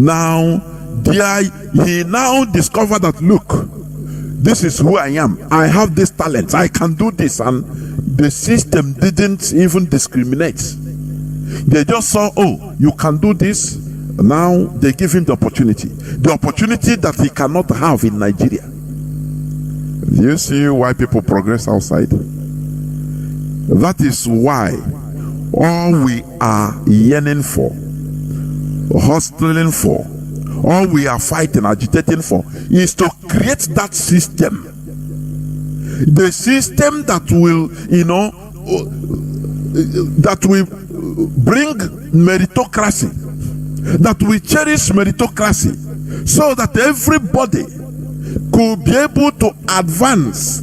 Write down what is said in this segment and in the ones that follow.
Now, he now discovered that, look, this is who I am. I have this talent. I can do this. And the system didn't even discriminate. They just saw, oh, you can do this. Now they give him the opportunity that he cannot have in Nigeria. Do you see why people progress outside? That is why all we are yearning for, hustling for, all we are fighting, agitating for, is to create that system. The system that will, that will bring meritocracy, that will cherish meritocracy, so that everybody could be able to advance.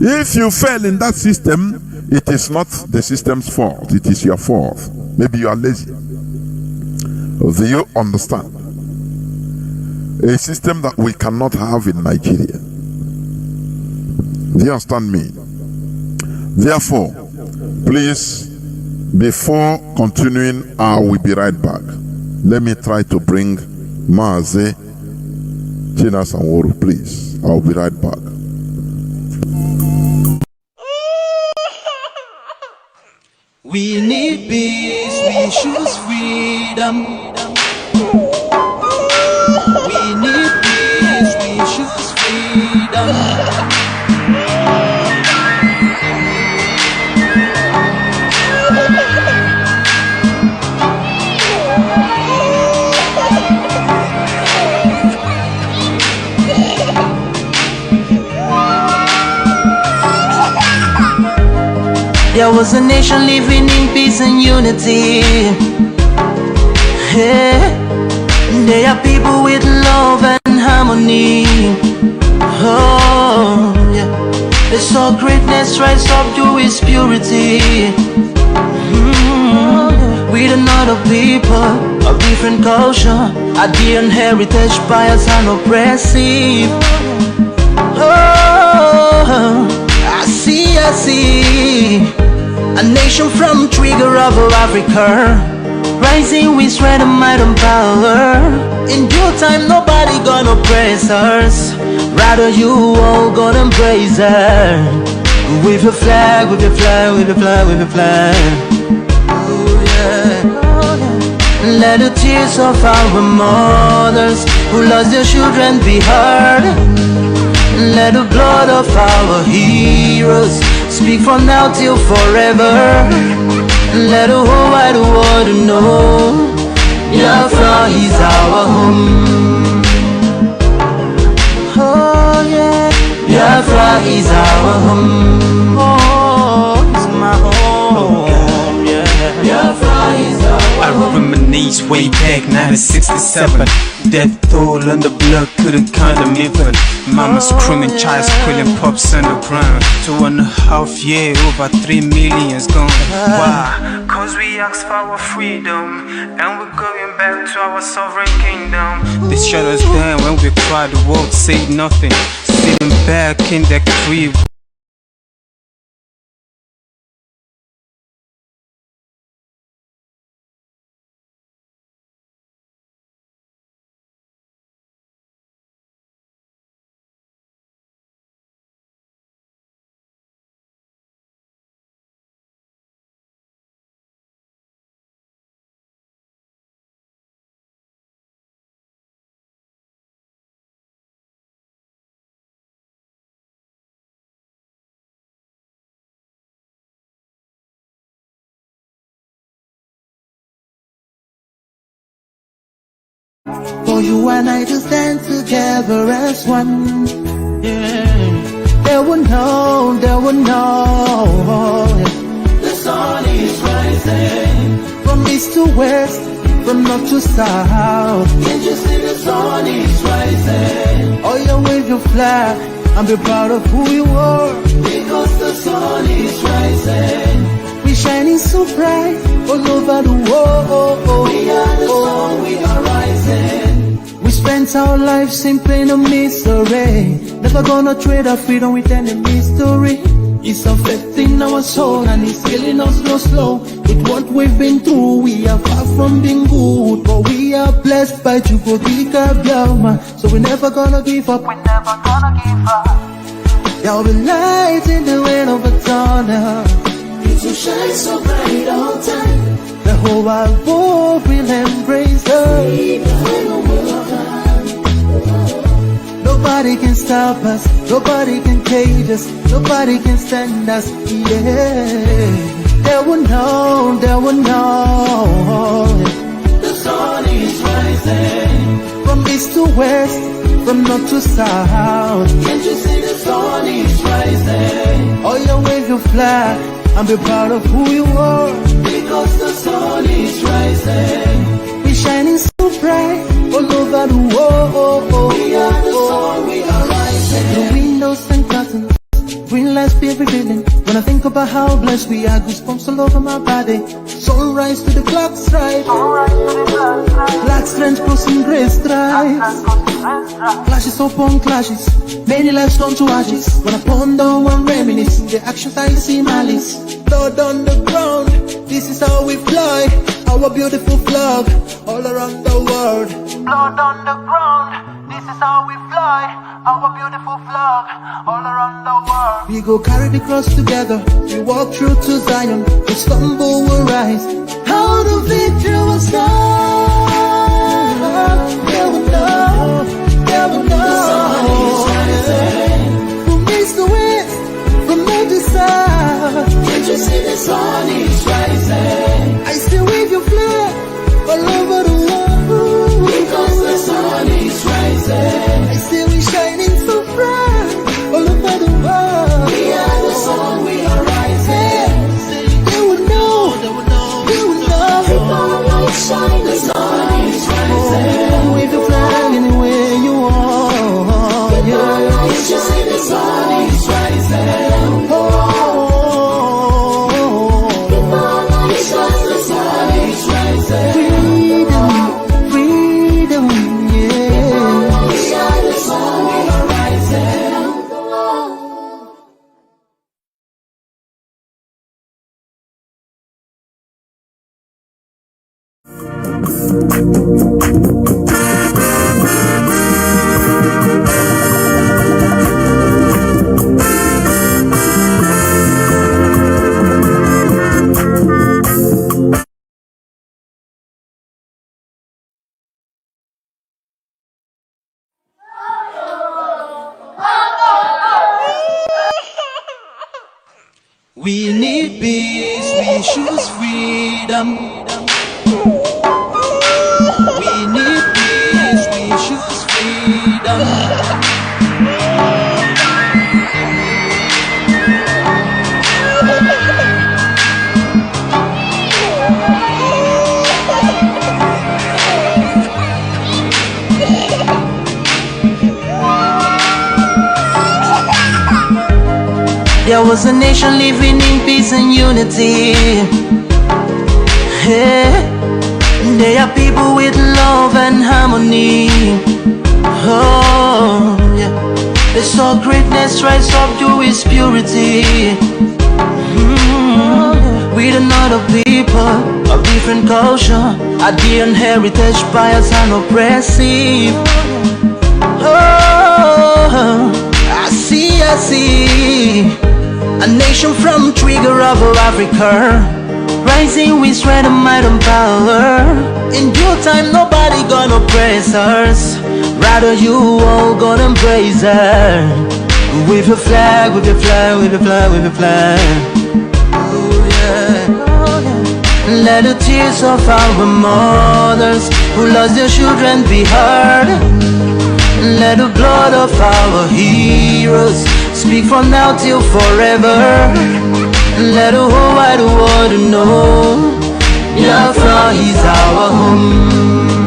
If you fail in that system, it is not the system's fault, it is your fault. Maybe you are lazy. Do you understand? A system that we cannot have in Nigeria. Do you understand me? Therefore, please, before continuing, I will be right back. Let me try to bring Maazị Chinasa Nworu, please. I'll be right back. We need peace, we choose freedom. We need peace, we choose freedom. There was a nation living in peace and unity. Hey, they are people with love and harmony. Oh, yeah. They saw greatness rise up to its purity. With another people of different culture, a different heritage, bias and oppressive. Oh, I see. A nation from trigger of Africa, rising with strength and might and power. In due time, nobody gonna praise us. Rather, you all gonna embrace her. With your flag, with your flag, with your flag, with your flag. Oh yeah. Let the tears of our mothers who lost their children be heard. Let the blood of our heroes speak from now till forever. Let the whole wide world know Biafra is our home. Oh yeah, Biafra is our home. Oh, it's my home. Yeah, Biafra is our home. I reminisce way back 1967. Death toll on the blood, couldn't count them even. Mama screaming, child squealing, pops on the ground. 2.5 years, over 3 million's gone. Why? Cause we asked for our freedom, and we're going back to our sovereign kingdom. They shut us down when we cried, the world said nothing. Sitting back in the crib. For you and I to stand together as one. Yeah. They will know. The sun is rising. From east to west, from north to south. Can't you see the sun is rising? Oh, you wave your flag and be proud of who you are. Because the sun is rising. We shining so bright all over the world. We are the sun, we are rising. We spent our lives in pain and misery. Never gonna trade our freedom with any mystery. It's affecting our soul and it's killing us slow. With what we've been through, we are far from being good, but we are blessed fight, you go kick up your man. So we're never gonna give up. We're never gonna give up. There will be light in the wind of a tunnel. It will shine so bright all time. The whole wide world will embrace us. Nobody can stop us, nobody can cage us, nobody can stand us, yeah. They will know, they will know. The sun is rising. From east to west, from north to south. Can't you see the sun is rising? Oh, you wave your flag and be proud of who you are. Because the sun is rising. We're shining so bright all over the world. We are the sun, we are rising. The windows and curtains, green lights be revealing. When I think about how blessed we are, goosebumps all over my body. Sunrise to the clock strike, black strength crossing grey stripes. Clashes upon clashes, many lives turn to ashes. When I ponder and reminisce, the actions I see malice. Blood on the ground, this is how we fly. Our beautiful flag, all around the world. Blood on the ground, this is how we fly. Our beautiful flag, all around the world. We go carry the cross together. We walk through to Zion. We stumble, we'll rise. How the victory will start. They will know. They will know. The sun is rising. From east to west, from north to south. Can't you see the sun is rising? I still wave your flag all over the world. Because the sun is rising. I still be shining so bright all over the world. We are the sun, we are rising. They will know. They will know. They will know. Our light shine, the sun is rising. Wave your flag anywhere you are. Our light shine, the sun is rising. Our light shine, the sun is rising. Freedom, freedom, yeah. Our light shine, the sun, we are rising. We need peace, we choose freedom. We need peace, we choose freedom. There was a nation living in peace and unity. Yeah. They are people with love and harmony. Oh, yeah. They saw greatness rise up to its purity. With another people of different culture, a dear heritage, bias and oppressive. Oh, I see. A nation from trigger of Africa, rising with strength and might and power. In due time, nobody gonna praise us. Rather, you all gonna embrace her. With your flag, with your flag, with your flag, with your flag. Oh yeah. Let the tears of our mothers who lost their children be heard. Let the blood of our heroes speak from now till forever. Let the whole wide world know Biafra is our home.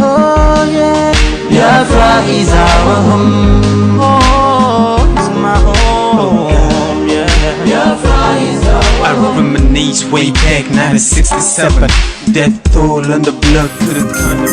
Oh yeah, Biafra is our home. Oh, it's my home. Yeah, Biafra is our home. I reminisce way back 1967. Death toll and the blood couldn't kind of.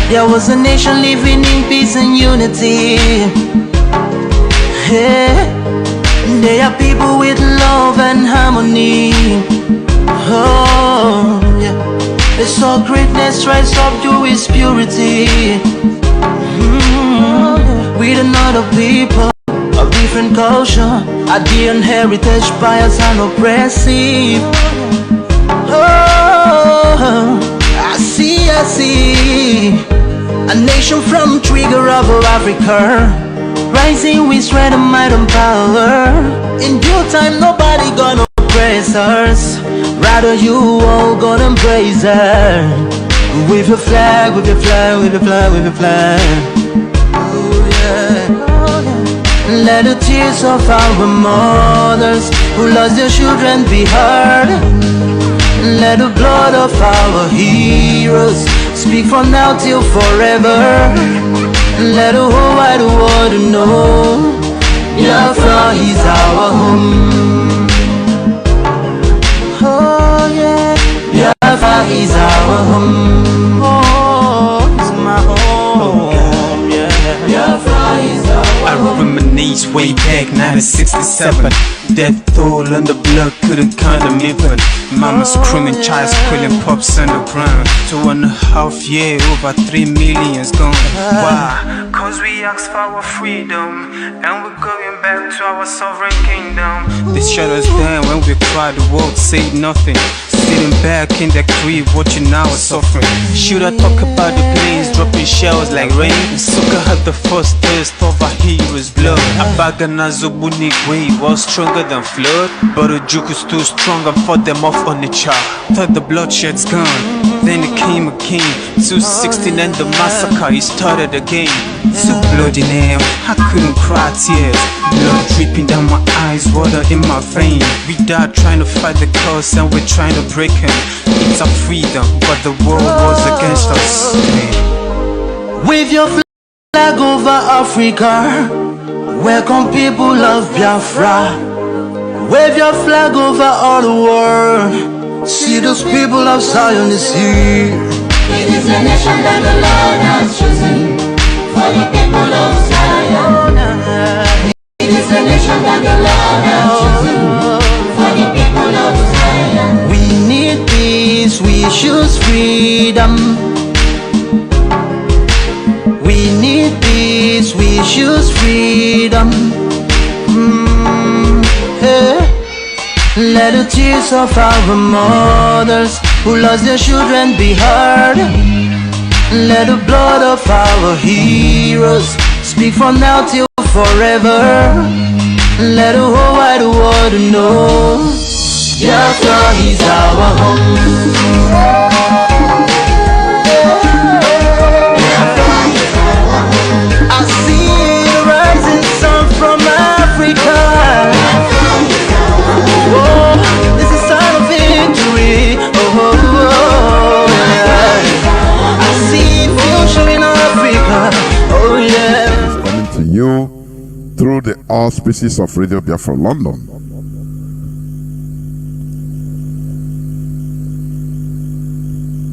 There was a nation living in peace and unity. Yeah. They are people with love and harmony. Oh, yeah. They saw greatness rise up to its purity. With another people of different culture, Ideal heritage bias and oppressive. Oh, I see a nation from trigger of Africa, rising with strength and might and power. In due time, nobody gonna oppress us. Rather, you all gonna embrace her. With your flag, with your flag, with your flag, with your flag. Oh yeah. Let the tears of our mothers who lost their children be heard. Let the blood of our heroes speak from now till forever. Let the whole wide world know Biafra is our home. Oh yeah, Biafra is our home. Oh, it's my home. Yeah, Biafra is our home. I reminisce way back 1967. Death toll on the blood couldn't count them even. Mama screaming, child squealing, pops on the ground. 2.5 years, over 3 million's gone. Why? Cause we asked for our freedom, and we're going back to our sovereign kingdom. They shut us down when we cried, the world said nothing. Sitting back in the crib, watching our suffering. Should I talk about the planes dropping shells like rain? Suka had the first taste of our heroes' blood. Abagana Zobunigwe was stronger than flood, but the Juku's too strong and fought them off on the chart. Thought the bloodshed's gone, then it came again. 216 and the massacre, it started again. So bloody now, I couldn't cry tears. Blood dripping down my eyes, water in my vein. We died trying to fight the cause and we're trying to break him. It's our freedom, but the world was against us. Wave your flag over Africa. Welcome people of Biafra. Wave your flag over all the world. See those people of Zion is here. It is a nation that the Lord has chosen for the people of Zion. It is a nation that the Lord has chosen for the people of Zion. We need peace, we choose freedom. We need peace, we choose freedom. Yeah. Let the tears of our mothers who lost their children be heard. Let the blood of our heroes speak from now till forever. Let the whole wide world know Biafra is our home. I see the rising sun from Africa. Oh, this is sign of victory. Oh, yeah. I see future in Africa. Oh, yeah. It's coming to you through the auspices of Radio Biafra London.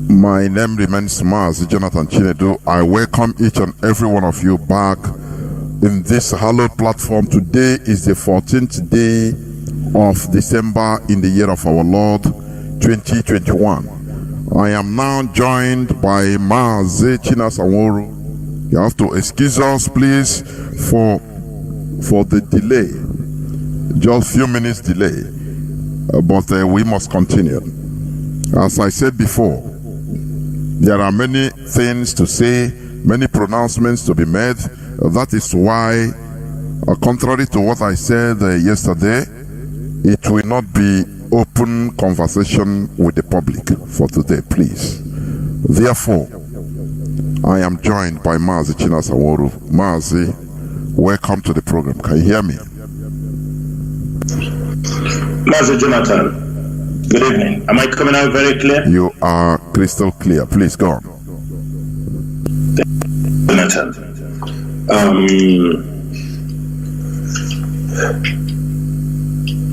My name remains Mazi Jonathan Chinedu. I welcome each and every one of you back in this hallowed platform. Today is the 14th day of December in the year of our Lord 2021. I am now joined by Mazi Chinasanworu. You have to excuse us please for the delay, just few minutes delay, but we must continue. As I said before, there are many things to say, many pronouncements to be made. That is why, contrary to what I said yesterday, it will not be open conversation with the public for today, please. Therefore, I am joined by Mazi Chinasanworu. Mazi, welcome to the program. Can you hear me? Mazi Jonathan, Good evening. Am I coming out very clear? You are crystal clear. Please go on. Jonathan.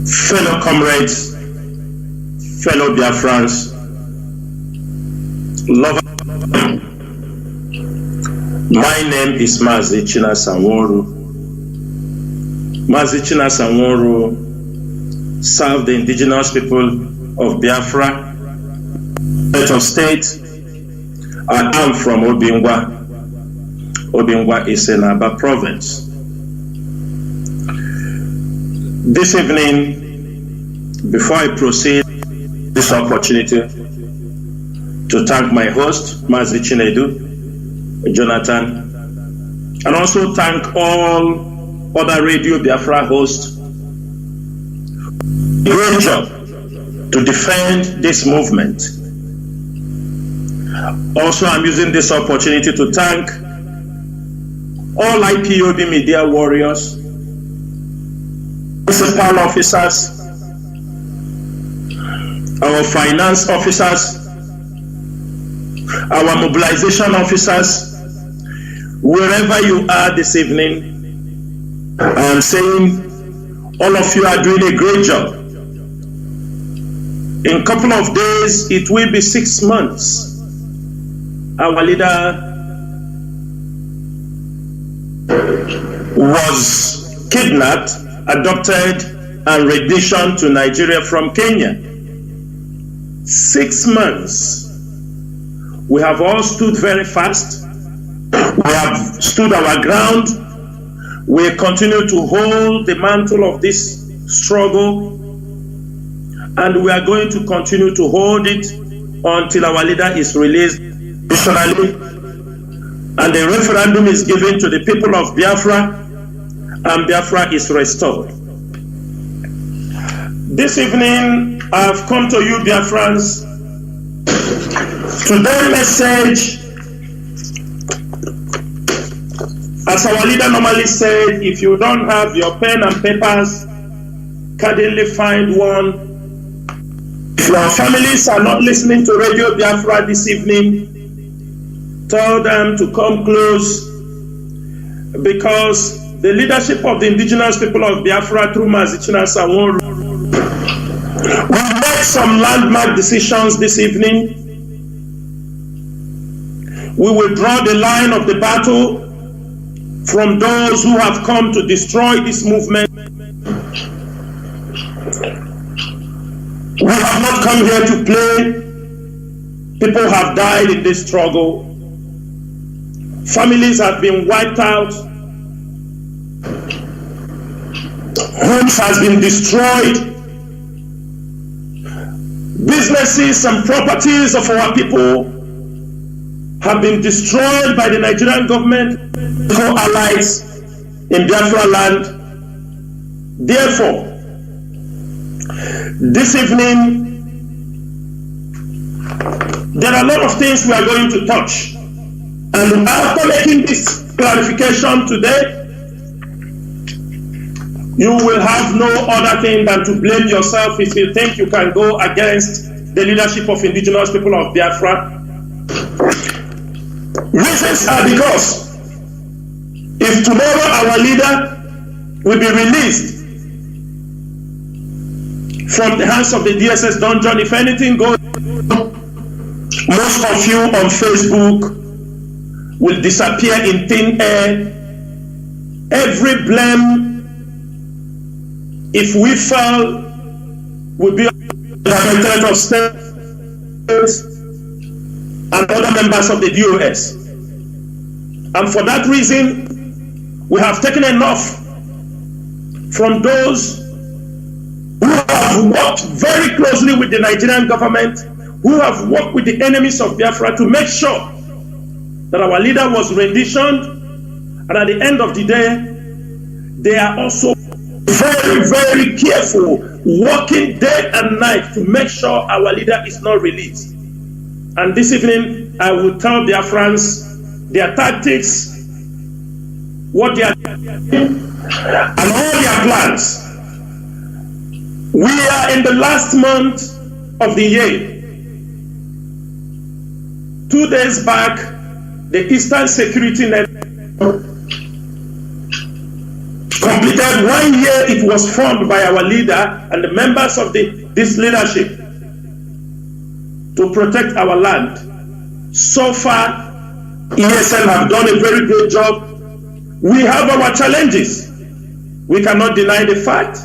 Fellow comrades, fellow Biafrans, lovers. My name is Mazi Chinasa Nworu. Mazi Chinasa Nworu served the indigenous people of Biafra, state. I am from Obingwa. Obingwa is in Aba province. This evening, before I proceed, this opportunity to thank my host, Mazi Chinedu, Jonathan, and also thank all other Radio Biafra hosts. Great job to defend this movement. Also, I'm using this opportunity to thank all IPOB media warriors, principal officers, our finance officers, our mobilization officers, wherever you are this evening. I'm saying all of you are doing a great job. In a couple of days, it will be 6 months. Our leader was kidnapped, adopted, and renditioned to Nigeria from Kenya. 6 months. We have all stood very fast. We have stood our ground. We continue to hold the mantle of this struggle, and we are going to continue to hold it until our leader is released additionally, and the referendum is given to the people of Biafra, and Biafra is restored. This evening, I have come to you, Biafrans, today's message, as our leader normally said, if you don't have your pen and papers, kindly find one. If your families are not listening to Radio Biafra this evening, tell them to come close, because the leadership of the indigenous people of Biafra through Mazi Chinasa Nworu will make some landmark decisions this evening. We will draw the line of the battle from those who have come to destroy this movement. We have not come here to play. People have died in this struggle. Families have been wiped out. Homes has been destroyed. Businesses and properties of our people have been destroyed by the Nigerian government, co-allies in Biafra land. Therefore, this evening, there are a lot of things we are going to touch. And after making this clarification today, you will have no other thing than to blame yourself if you think you can go against the leadership of indigenous people of Biafra. Reasons are because if tomorrow our leader will be released from the hands of the DSS dungeon, if anything goes, most of you on Facebook will disappear in thin air. Every blame, if we fail, will be on the Secretary of State and other members of the DOS. And for that reason, we have taken enough from those who have worked very closely with the Nigerian government, who have worked with the enemies of Biafra to make sure that our leader was renditioned, and at the end of the day, they are also very, very careful, working day and night to make sure our leader is not released. And this evening, I will tell Biafrans their tactics, what they are doing, and all their plans. We are in the last month of the year. 2 days back, the Eastern Security Network completed 1 year it was formed by our leader and the members of this leadership to protect our land. So far, ESN have done a very great job. We have our challenges. We cannot deny the fact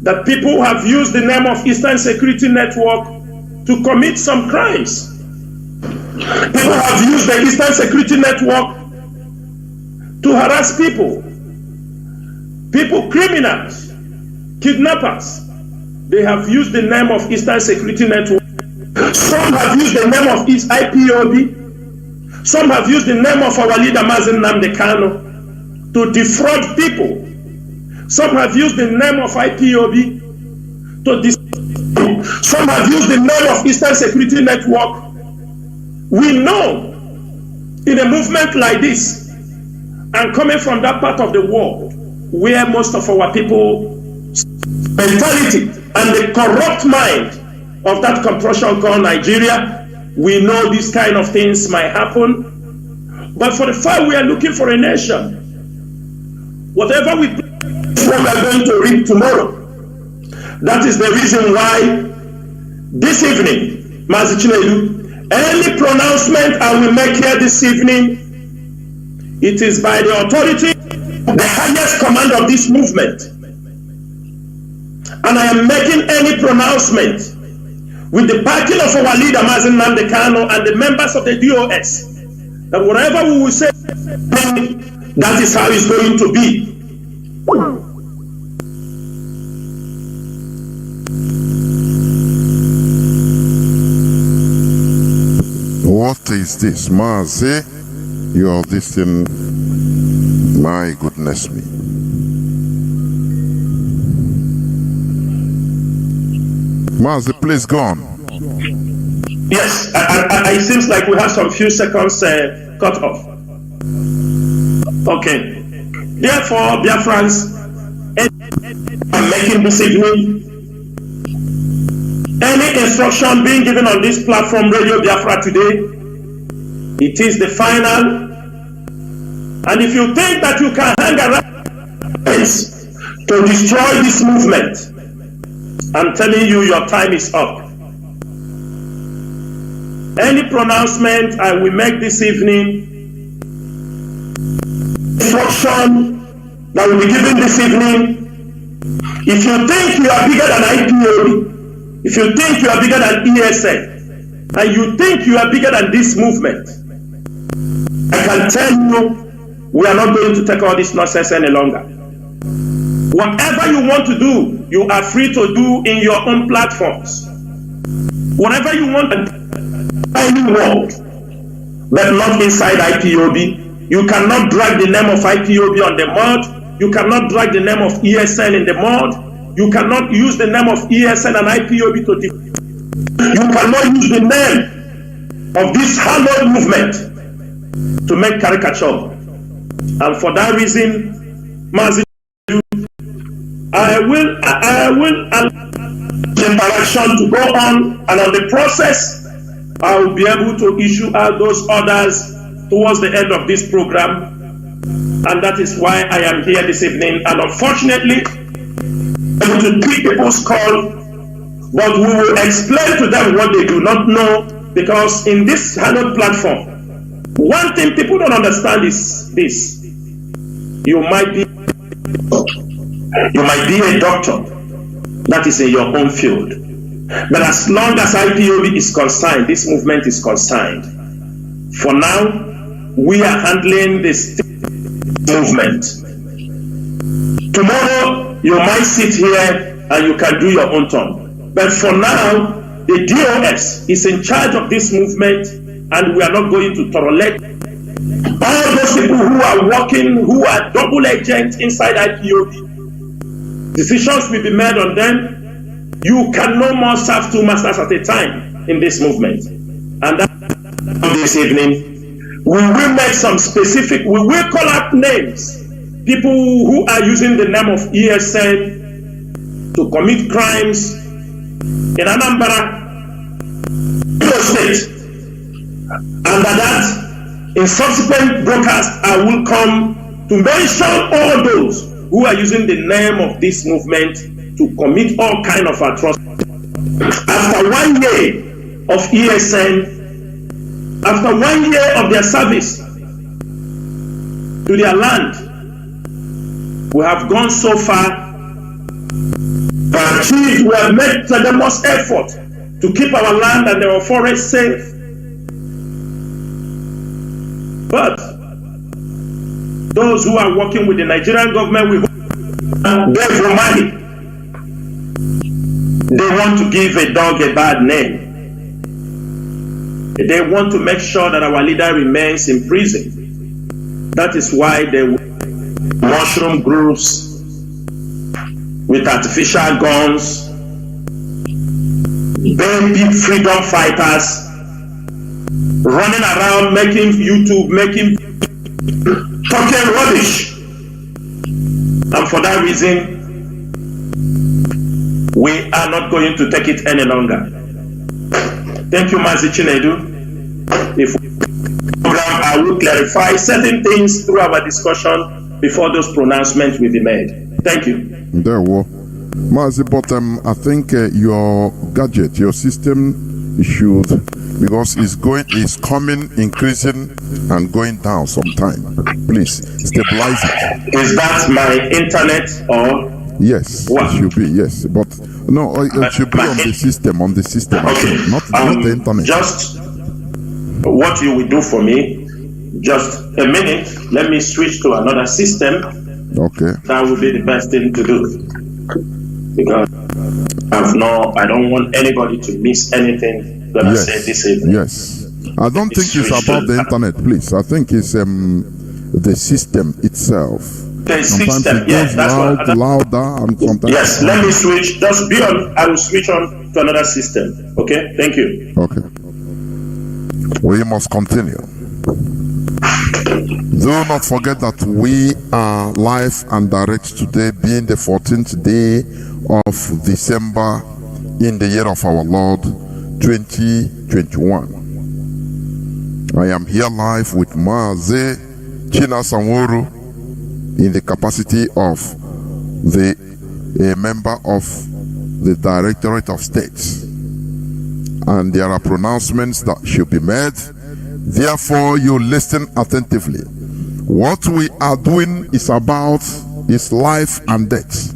that people have used the name of Eastern Security Network to commit some crimes. People have used the Eastern Security Network to harass people. People, criminals, kidnappers, they have used the name of Eastern Security Network. Some have used the name of its IPOB. Some have used the name of our leader Mazi Nnamdi Kanu to defraud people. Some have used the name of IPOB to some have used the name of Eastern Security Network. We know in a movement like this, and coming from that part of the world where most of our people mentality and the corrupt mind of that corruption called Nigeria, we know these kind of things might happen. But for the fact we are looking for a nation, whatever we are going to read tomorrow. That is the reason why this evening, Mazi Chinedu, any pronouncement I will make here this evening, it is by the authority, the highest command of this movement. And I am making any pronouncement with the backing of our leader Mazi Nnamdi Kanu and the members of the DOS, that whatever we will say, that is how it's going to be. What is this, Mazi? You are this thing. My goodness me. Mazi, please go on. Yes, it seems like we have some few seconds cut off. Okay. Therefore, Biafrans, I'm making this evening, any instruction being given on this platform, Radio Biafra today, it is the final. And if you think that you can hang around to destroy this movement, I'm telling you, your time is up. Any pronouncement I will make this evening, instruction that will be given this evening, if you think you are bigger than IPOB, if you think you are bigger than ESN, and you think you are bigger than this movement, I can tell you, we are not going to take all this nonsense any longer. Whatever you want to do, you are free to do in your own platforms. Whatever you want in any world, but not inside IPOB. You cannot drag the name of IPOB on the mud. You cannot drag the name of ESN in the mud. You cannot use the name of ESN and IPOB to you cannot use the name of this hallowed movement to make caricature. And for that reason, Mazi, I will allow the interaction to go on, and on the process, I will be able to issue out those orders towards the end of this program. And that is why I am here this evening. And unfortunately, I'm able to pick people's call, but we will explain to them what they do not know, because in this hallowed platform, one thing people don't understand is this. You might be a doctor that is in your own field, but as long as IPOB is concerned, this movement is concerned. For now, we are handling this movement. Tomorrow, you might sit here and you can do your own thing. But for now, the DOS is in charge of this movement, and we are not going to tolerate all those people who are working, who are double agents inside IPOB. Decisions will be made on them. You can no more serve two masters at a time in this movement. And that this evening, we will make some specific, we will call out names. People who are using the name of ESN to commit crimes in Anambra State. Under that, in subsequent broadcasts, I will come to mention all those who are using the name of this movement to commit all kind of atrocities. After 1 year of ESN, after 1 year of their service to their land, we have gone so far. We have made tremendous effort to keep our land and our forests safe. But those who are working with the Nigerian government, we beg for money. They want to give a dog a bad name. They want to make sure that our leader remains in prison. That is why they mushroom groups with artificial guns, baby freedom fighters running around making YouTube, talking rubbish. And for that reason, we are not going to take it any longer. Thank you, Mazi Chinedu. If I will clarify certain things through our discussion before those pronouncements will be made. Thank you. There we Mazi, but I think your gadget, your system should, because it's coming, increasing, and going down sometime. Please stabilize it. Is that my internet or? Yes, what? It should be, yes. But no, it should be on the system, Okay. Not the internet. Just what you will do for me, just a minute, let me switch to another system. Okay. That would be the best thing to do. Because I don't want anybody to miss anything that I say this evening. Yes. I don't think it's about the internet, please. I think it's the system itself. The Sometimes system, it yes, goes louder, and sometimes. Yes, let me switch. Just be on. I will switch on to another system. Okay, thank you. Okay. We must continue. Do not forget that we are live and direct today, being the 14th day of December in the year of our Lord 2021. I am here live with Mazi Chinasanworo in the capacity of a member of the Directorate of States, and there are pronouncements that should be made. Therefore, you listen attentively. What we are doing is life and death.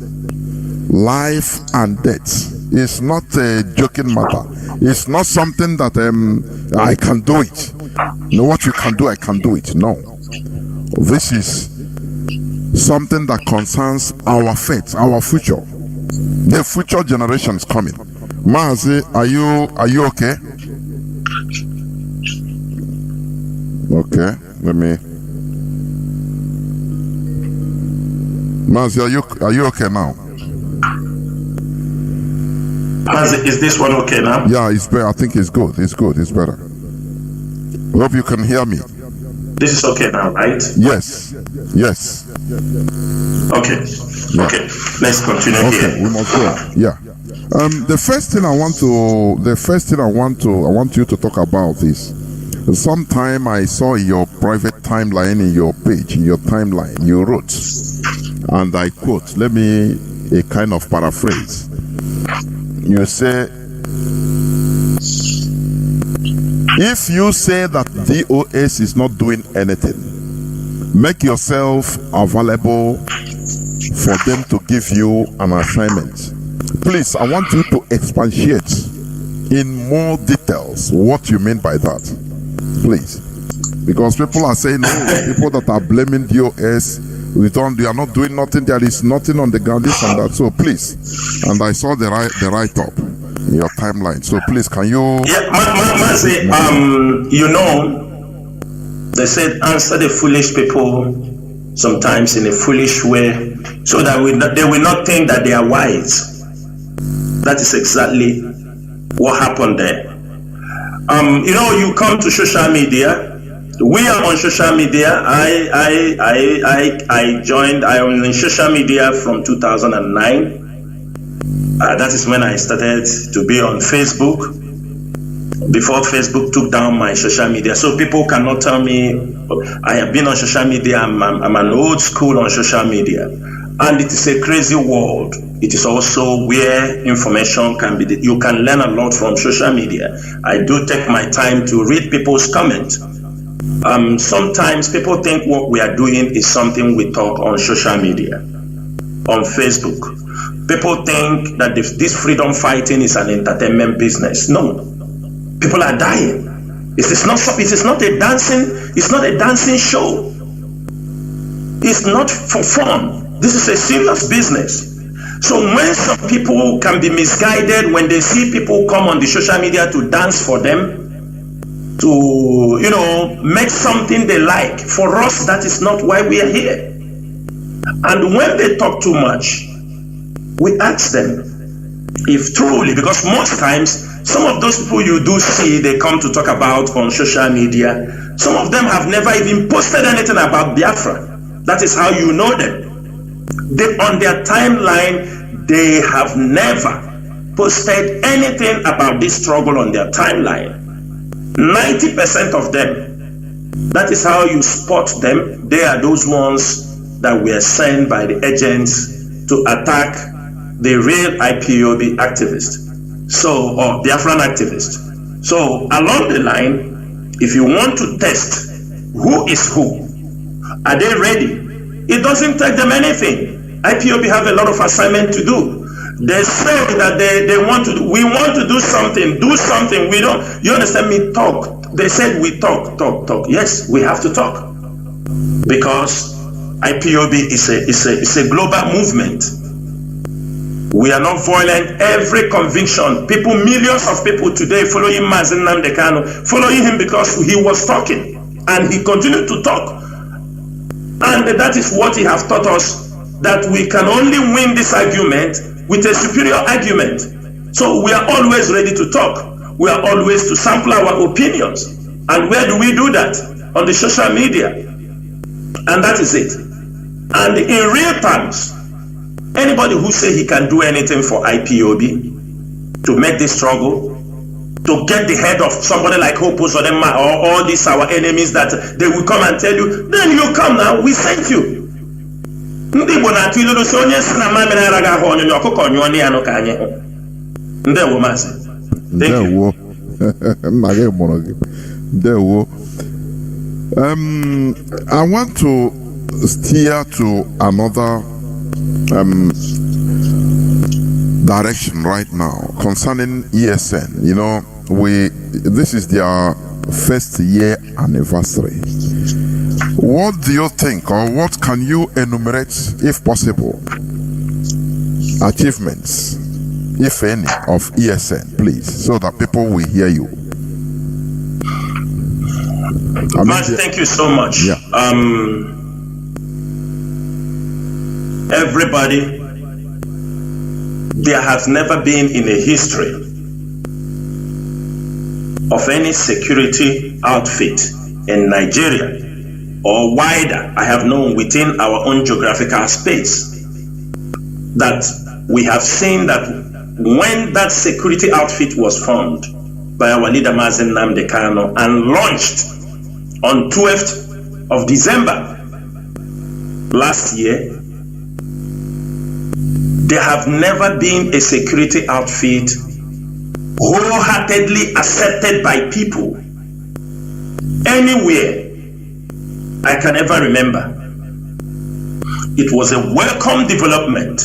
Life and death. It's not a joking matter. It's not something that I can do it. No, what you can do, I can do it. No. This is something that concerns our fate, our future. The future generations coming. Mazi, are you okay? Okay, let me. Mazi, are you okay now? Mazi, is this one okay now? Yeah, it's better. I think it's good. It's good. It's better. Hope you can hear me. This is okay now, right? Yes. Yes. Okay. Yeah. Okay. Let's continue Okay, here. we must go. Yeah. The first thing I want you to talk about is, sometime I saw in your private timeline, in your page, in your timeline, you wrote, and I quote, let me a kind of paraphrase. You say, if you say that DOS is not doing anything, make yourself available for them to give you an assignment. Please, I want you to expatiate in more details what you mean by that. Please. Because people are saying, no, people that are blaming DOS, they are not doing nothing, there is nothing on the ground, this and that. So please, and I saw the write-up in your timeline. So please, can you... Yeah, Mazi, they said answer the foolish people sometimes in a foolish way, so that they will not think that they are wise. That is exactly what happened there. You come to social media. We are on social media. I am on social media from 2009. That is when I started to be on Facebook, before Facebook took down my social media. So people cannot tell me I have been on social media. I'm an old school on social media. And it is a crazy world. It is also where information can be, you can learn a lot from social media. I do take my time to read people's comments. Sometimes people think what we are doing is something we talk on social media, on Facebook. People think that this freedom fighting is an entertainment business. No, people are dying. It is not a dancing show. It's not for fun. This is a serious business. So when some people can be misguided when they see people come on the social media to dance for them, to make something they like, for us that is not why we are here. And when they talk too much, we ask them if truly, because most times some of those people you do see they come to talk about on social media, some of them have never even posted anything about Biafra. That is how you know them. On their timeline, they have never posted anything about this struggle on their timeline. 90% of them, that is how you spot them. They are those ones that were sent by the agents to attack the real IPOB activist, or Biafran activist. So along the line, if you want to test who is who, are they ready? It doesn't take them anything. IPOB have a lot of assignment to do. They say that we want to do something. We don't, you understand me, talk. They said we talk. Yes, we have to talk. Because IPOB is a global movement. We are not violent. Every conviction, millions of people today following Mazi Nnamdi Kanu, following him because he was talking. And he continued to talk. And that is what he has taught us, that we can only win this argument with a superior argument. So we are always ready to talk. We are always to sample our opinions. And where do we do that? On the social media. And that is it. And in real terms, anybody who say he can do anything for IPOB to make this struggle, to get the head of somebody like Hope Uzodinma or all these our enemies, that they will come and tell you, then you come now, we sent you. I want to steer to another direction right now concerning ESN. This is their first year anniversary. What do you think, or what can you enumerate, if possible, achievements, if any, of ESN, please, so that people will hear you? Thank you so much. Yeah. Everybody, there has never been in a history of any security outfit in Nigeria or wider, I have known within our own geographical space, that we have seen that when that security outfit was formed by our leader Mazi Nnamdi Kanu and launched on 12th of December last year, there have never been a security outfit wholeheartedly accepted by people anywhere I can ever remember. It was a welcome development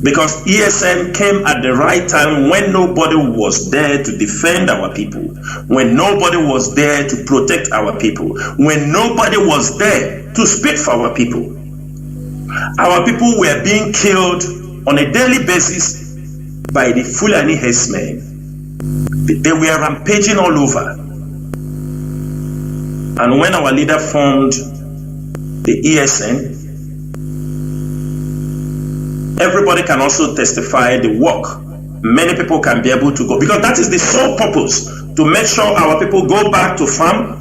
because ESN came at the right time when nobody was there to defend our people, when nobody was there to protect our people, when nobody was there to speak for our people. Our people were being killed on a daily basis by the Fulani herdsmen. They were rampaging all over. And when our leader formed the ESN, everybody can also testify the work. Many people can be able to go, because that is the sole purpose, to make sure our people go back to farm,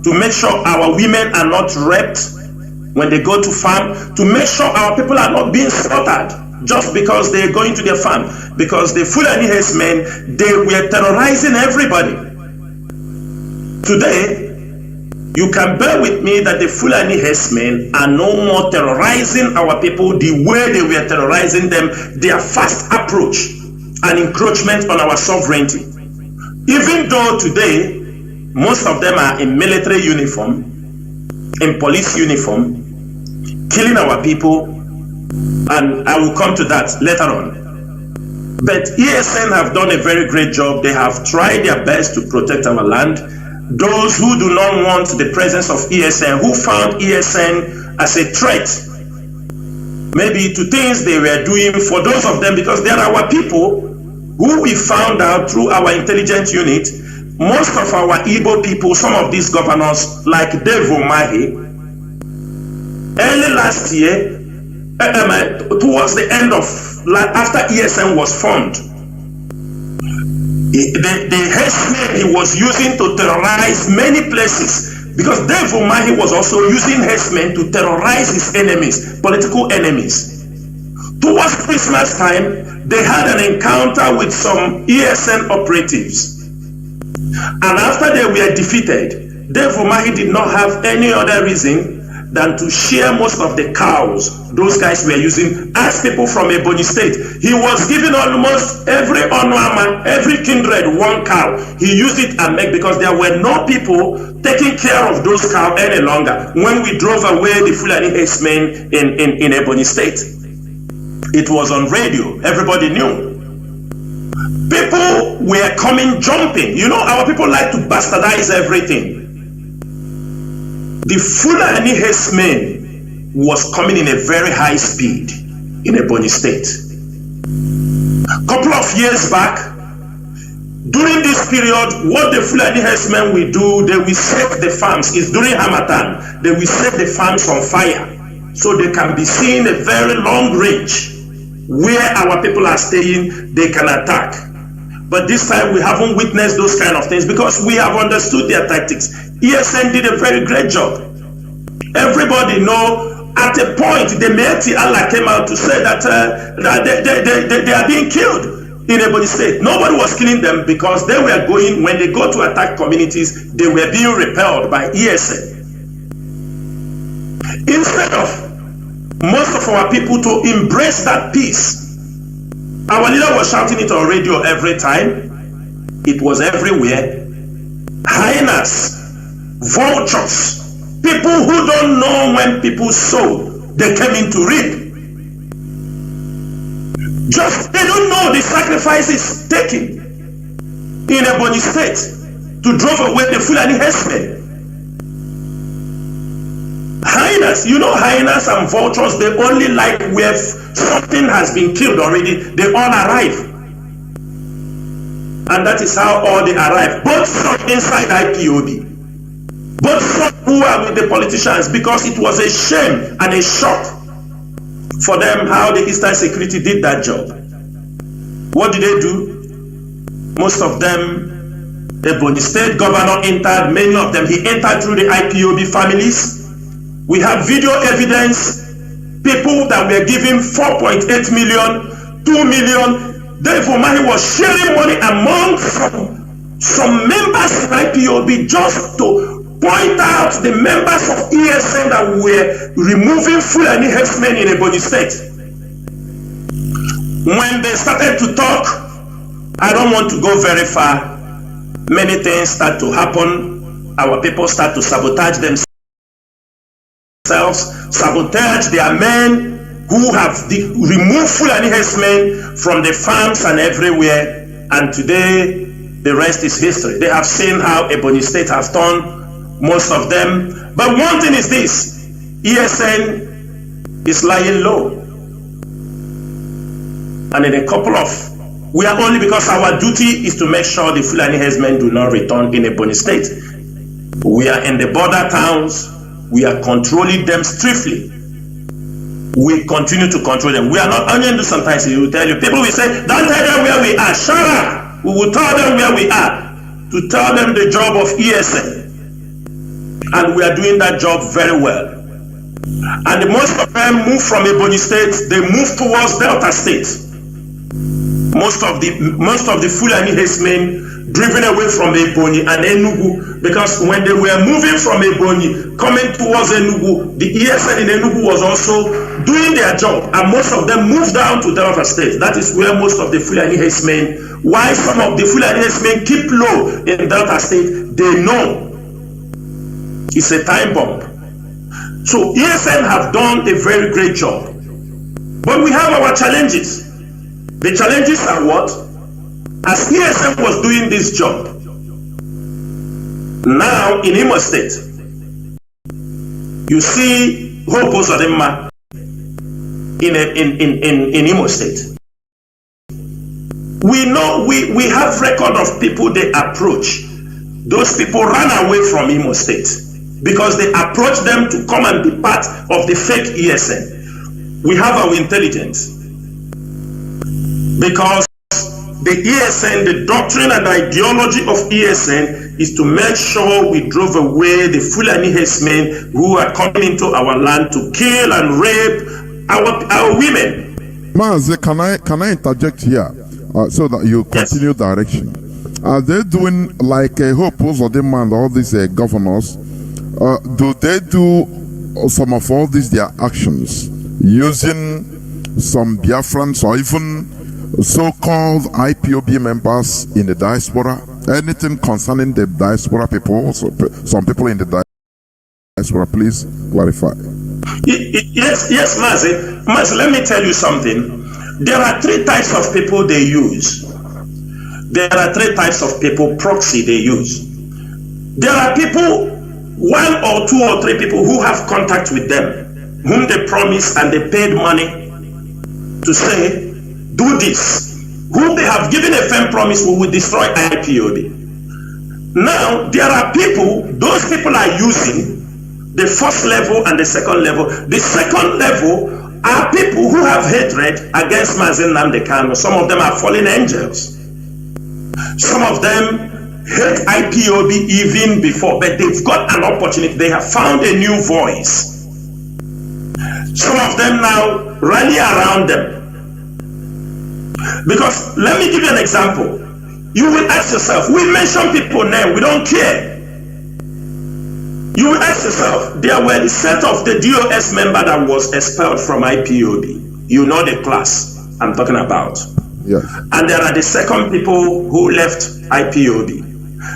to make sure our women are not raped when they go to farm, to make sure our people are not being slaughtered just because they're going to their farm. Because the Fulani herdsmen, they were terrorizing everybody. Today, you can bear with me that the Fulani herdsmen are no more terrorizing our people the way they were terrorizing them. Their fast approach and encroachment on our sovereignty. Even though today, most of them are in military uniform, in police uniform, killing our people, and I will come to that later on. But ESN have done a very great job. They have tried their best to protect our land. Those who do not want the presence of ESN, who found ESN as a threat, maybe to things they were doing, for those of them, because they are our people, who we found out through our intelligence unit, most of our Igbo people, some of these governors, like Dave Umahi, early last year, towards the end of, after ESN was formed, the herdsmen he was using to terrorize many places, because Dave Umahi was also using herdsmen to terrorize his enemies, political enemies. Towards Christmas time, they had an encounter with some ESN operatives. And after they were defeated, Dave Umahi did not have any other reason than to share most of the cows those guys were using as people from Ebonyi State. He was giving almost every Onuama, every kindred one cow. He used it and make, because there were no people taking care of those cows any longer when we drove away the Fulani herdsmen in Ebonyi State. It was on radio, everybody knew. People were coming jumping. You know, our people like to bastardize everything. The Fulani herdsmen was coming in a very high speed in Ebonyi State. A couple of years back, during this period, what the Fulani herdsmen will do, they will set the farms. It's during Hamatan. They will set the farms on fire so they can be seen a very long range. Where our people are staying, they can attack. But this time we haven't witnessed those kind of things because we have understood their tactics. ESN did a very great job. Everybody know at a point the Meeti Allah came out to say that, they are being killed in Ebonyi State. Nobody was killing them because they were going, when they go to attack communities, they were being repelled by ESN. Instead of most of our people to embrace that peace, our leader was shouting it on radio every time. It was everywhere. Hyenas, vultures, people who don't know when people sow, they came in to reap. Just, they don't know the sacrifices taken in Ebonyi State to drive away the Fulani herdsmen. Hyenas, you know, hyenas and vultures, they only like where something has been killed already. They all arrive. And that is how all they arrive. Both some inside IPOB, both some who are with the politicians, because it was a shame and a shock for them how the Eastern Security did that job. What did they do? Most of them, the Ebonyi State governor entered, many of them, he entered through the IPOB families. We have video evidence, people that were given 4.8 million, 2 million. Dave Umahi was sharing money among some members in IPOB just to point out the members of ESN that were removing Fulani herdsmen in Ebonyi State. When they started to talk, I don't want to go very far, many things start to happen. Our people start to sabotage themselves. Sabotage their men who have removed Fulani herdsmen from the farms and everywhere, and today the rest is history. They have seen how Ebonyi State has done, most of them. But one thing is this: ESN is lying low, and in a couple of, we are only, because our duty is to make sure the Fulani herdsmen do not return in Ebonyi State. We are in the border towns. We are controlling them strictly. We continue to control them. We are not onion. Sometimes he will tell you, people will say, don't tell them where we are. Shut up. We will tell them where we are, to tell them the job of ESN. And we are doing that job very well. And most of them move from Ebonyi State, they move towards Delta State. Most of the Fulani herdsmen driven away from Ebonyi and Enugu, because when they were moving from Ebonyi coming towards Enugu, the ESN in Enugu was also doing their job, and most of them moved down to Delta State. That is where most of the Fulani herdsmen, why some of the Fulani herdsmen keep low in Delta State, they know it's a time bomb. So ESN have done a very great job, but we have our challenges. The challenges are what? As ESN was doing this job, now in Imo State, you see Hope Uzodimma in Imo State. We know we have record of people they approach. Those people ran away from Imo State because they approached them to come and be part of the fake ESN. We have our intelligence. Because the ESN, the doctrine and ideology of ESN is to make sure we drove away the Fulani herdsmen who are coming into our land to kill and rape our women. Mazi, can I interject here so that you continue direction? Are they doing like Hope Uzodimma and all these governors? Do they do some of all these their actions using some Biafrans or even so-called IPOB members in the diaspora? Anything concerning the diaspora people, some people in the diaspora, please clarify. Yes, Mazi, let me tell you something. There are three types of people they use. There are three types of people, proxy they use. There are people, one or two or three people who have contact with them, whom they promise and they paid money to say, do this, whom they have given a firm promise we will destroy IPOB. Now, there are people, those people are using the first level and the second level. The second level are people who have hatred against Mazi Nnamdi Kanu. Some of them are fallen angels. Some of them hate IPOB even before, but they've got an opportunity. They have found a new voice. Some of them now rally around them. Because let me give you an example. You will ask yourself, we mention people now, we don't care. You will ask yourself, there were the set of the DOS member that was expelled from IPOB. You know the class I'm talking about. Yes. And there are the second people who left IPOB.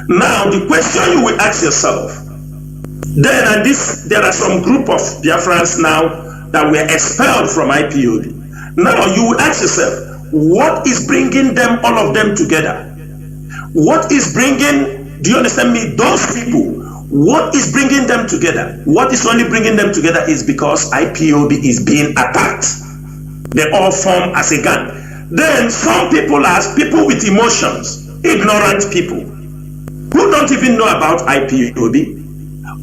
Now the question you will ask yourself, then and this, there are some group of Biafrans now that were expelled from IPOB. Now you will ask yourself, what is bringing them, all of them together? What is bringing, do you understand me, those people, what is bringing them together? What is only bringing them together is because IPOB is being attacked. They all form as a gang. Then some people are people with emotions, ignorant people, who don't even know about IPOB,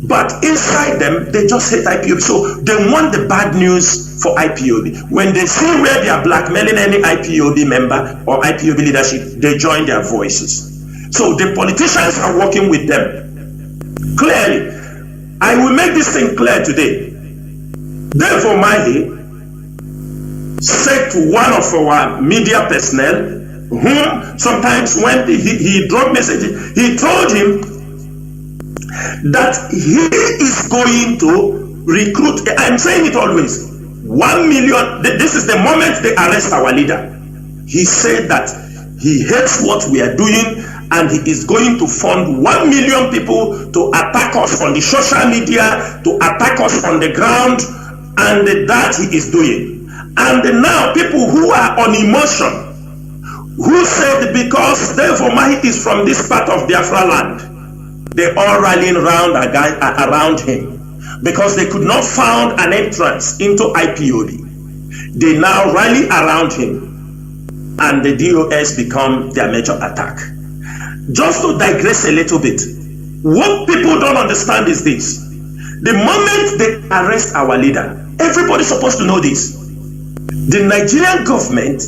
but inside them, they just hate IPOB. So they want the bad news for IPOB. When they see where they are blackmailing any IPOB member or IPOB leadership, they join their voices. So the politicians are working with them. Clearly, I will make this thing clear today. Therefore, Mahi said to one of our media personnel, whom sometimes when he dropped messages, he told him that he is going to recruit, I'm saying it always, 1 million, this is the moment they arrest our leader. He said that he hates what we are doing and he is going to fund 1 million people to attack us on the social media, to attack us on the ground, and that he is doing. And now people who are on emotion, who said because therefore Mahi is from this part of Biafra land, they all rallying around him because they could not find an entrance into IPOB. They now rally around him and the DOS become their major attack. Just to digress a little bit, what people don't understand is this. The moment they arrest our leader, everybody's supposed to know this. The Nigerian government,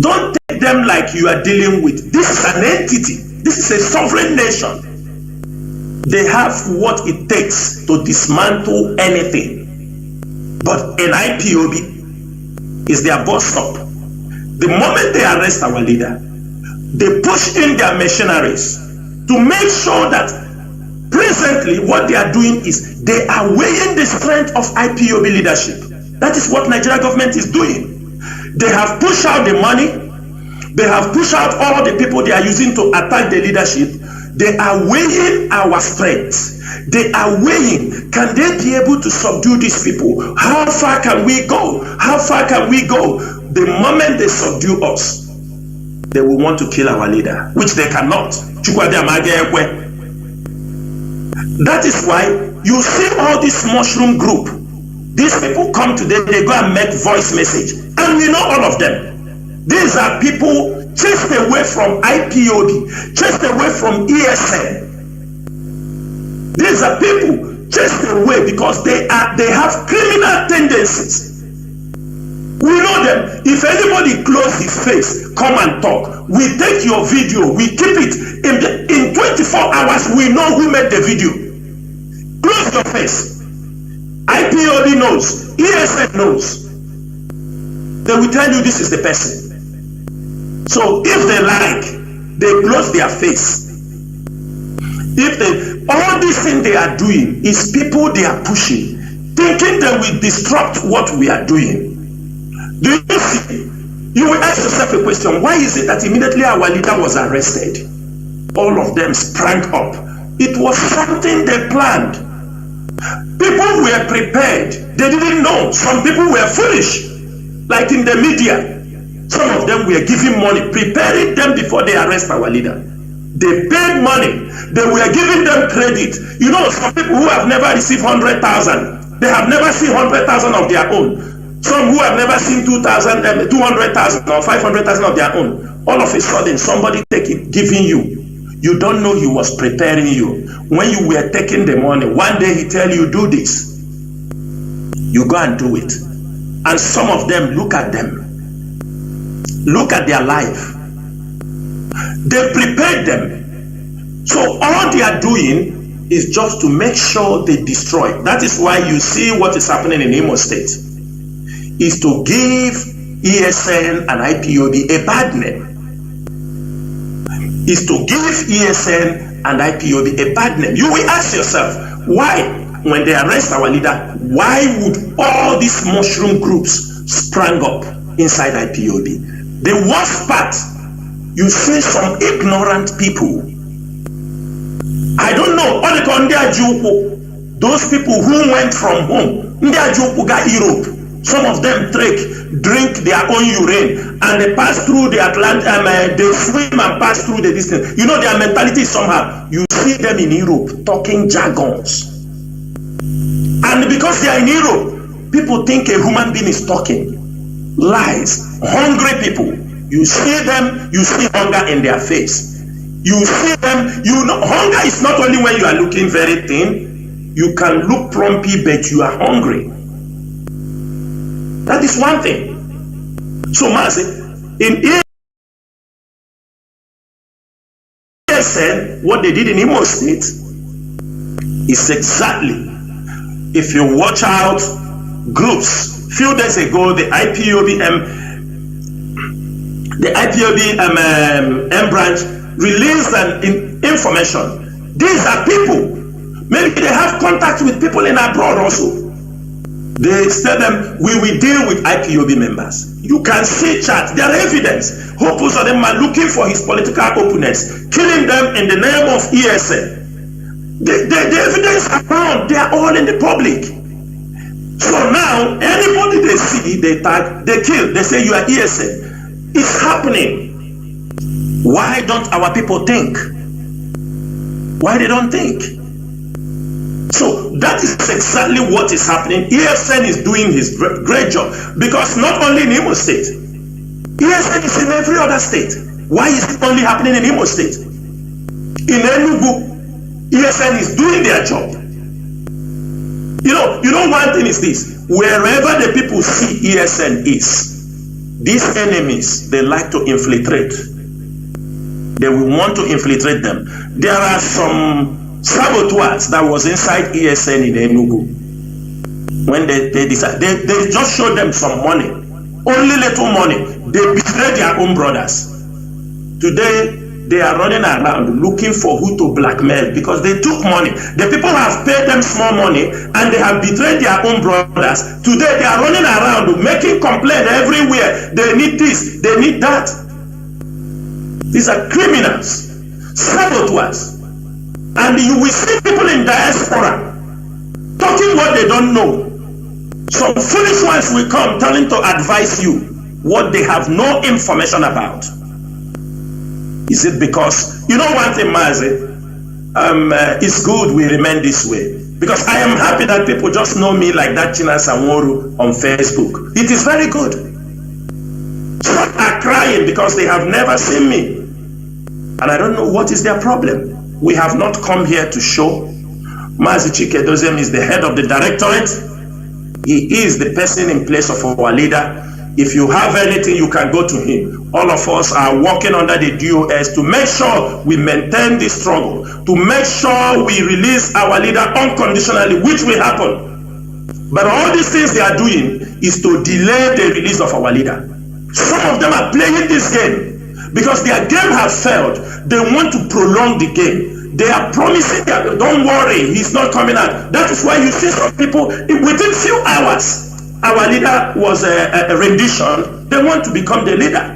don't take them like you are dealing with. This is an entity. This is a sovereign nation. They have what it takes to dismantle anything. But in IPOB is their bus stop. The moment they arrest our leader, they push in their machineries to make sure that presently what they are doing is they are weighing the strength of IPOB leadership. That is what Nigeria government is doing. They have pushed out the money. They have pushed out all the people they are using to attack the leadership. They are weighing our strength. They are weighing, can they be able to subdue these people? How far can we go? How far can we go? The moment they subdue us, they will want to kill our leader, which they cannot. That is why you see all this mushroom group. These people come today, they go and make voice message. And we know all of them. These are people chased away from IPOB, chased away from ESN. These are people chased away because they have criminal tendencies. We know them. If anybody close his face, come and talk. We take your video, we keep it in 24 hours. We know who made the video. Close your face. IPOB knows, ESN knows. They will tell you this is the person. So if they like, they close their face. All this thing they are doing is people they are pushing, thinking they will disrupt what we are doing. Do you see? You will ask yourself a question: why is it that immediately our leader was arrested, all of them sprang up? It was something they planned. People were prepared. They didn't know. Some people were foolish, like in the media. Some of them were giving money, preparing them before they arrest our leader. They paid money. They were giving them credit. You know, some people who have never received 100,000, they have never seen 100,000 of their own. Some who have never seen 200,000 or 500,000 of their own. All of a sudden, somebody giving you. You don't know he was preparing you. When you were taking the money, one day he tell you, do this. You go and do it. And some of them, look at them. Look at their life. They prepared them. So all they are doing is just to make sure they destroy. That is why you see what is happening in Imo State. Is to give ESN and IPOB a bad name. Is to give ESN and IPOB a bad name. You will ask yourself, why, when they arrest our leader, why would all these mushroom groups sprang up inside IPOB? The worst part, you see some ignorant people. I don't know, those people who went from home, Europe. Some of them drink their own urine, and they pass through the Atlantic, they swim and pass through the distance. You know, their mentality is somehow. You see them in Europe talking jargons. And because they are in Europe, people think a human being is talking. Lies. Hungry people. You see them, you see hunger in their face. You see them, you know, hunger is not only when you are looking very thin. You can look plumpy, but you are hungry. That is one thing. So, in ESN, what they did in Imo State is exactly, if you watch out groups, few days ago, the IPOB M branch released an information. These are people. Maybe they have contact with people in abroad also. They tell them, we will deal with IPOB members. You can see chat. There are evidence. Most of them are looking for his political opponents, killing them in the name of ESN. The evidence are found. They are all in the public. So now, anybody they see, they tag, they kill. They say, you are ESN. It's happening. Why don't our people think? Why they don't think? So that is exactly what is happening. ESN is doing his great job, because not only in Imo State, ESN is in every other state. Why is it only happening in Imo State? In Enugu, ESN is doing their job. You know one thing is this: wherever the people see ESN is, these enemies, they like to infiltrate. They will want to infiltrate them. There are some saboteurs that was inside ESN in Enugu. When they decide, they just show them some money, only little money. They betray their own brothers. Today, they are running around looking for who to blackmail because they took money. The people have paid them small money and they have betrayed their own brothers. Today, they are running around making complaints everywhere. They need this, they need that. These are criminals, saboteurs. And you will see people in diaspora talking what they don't know. Some foolish ones will come telling to advise you what they have no information about. Is it because, you know one thing, Mazi, it's good we remain this way. Because I am happy that people just know me like that China Sanworu on Facebook. It is very good. Some are crying because they have never seen me. And I don't know what is their problem. We have not come here to show. Mazi Chike Doziem is the head of the directorate. He is the person in place of our leader. If you have anything, you can go to him. All of us are working under the DOS to make sure we maintain this struggle, to make sure we release our leader unconditionally, which will happen. But all these things they are doing is to delay the release of our leader. Some of them are playing this game because their game has failed. They want to prolong the game. They are promising that, don't worry, he's not coming out. That is why you see some people, within few hours, our leader was a rendition. They want to become the leader.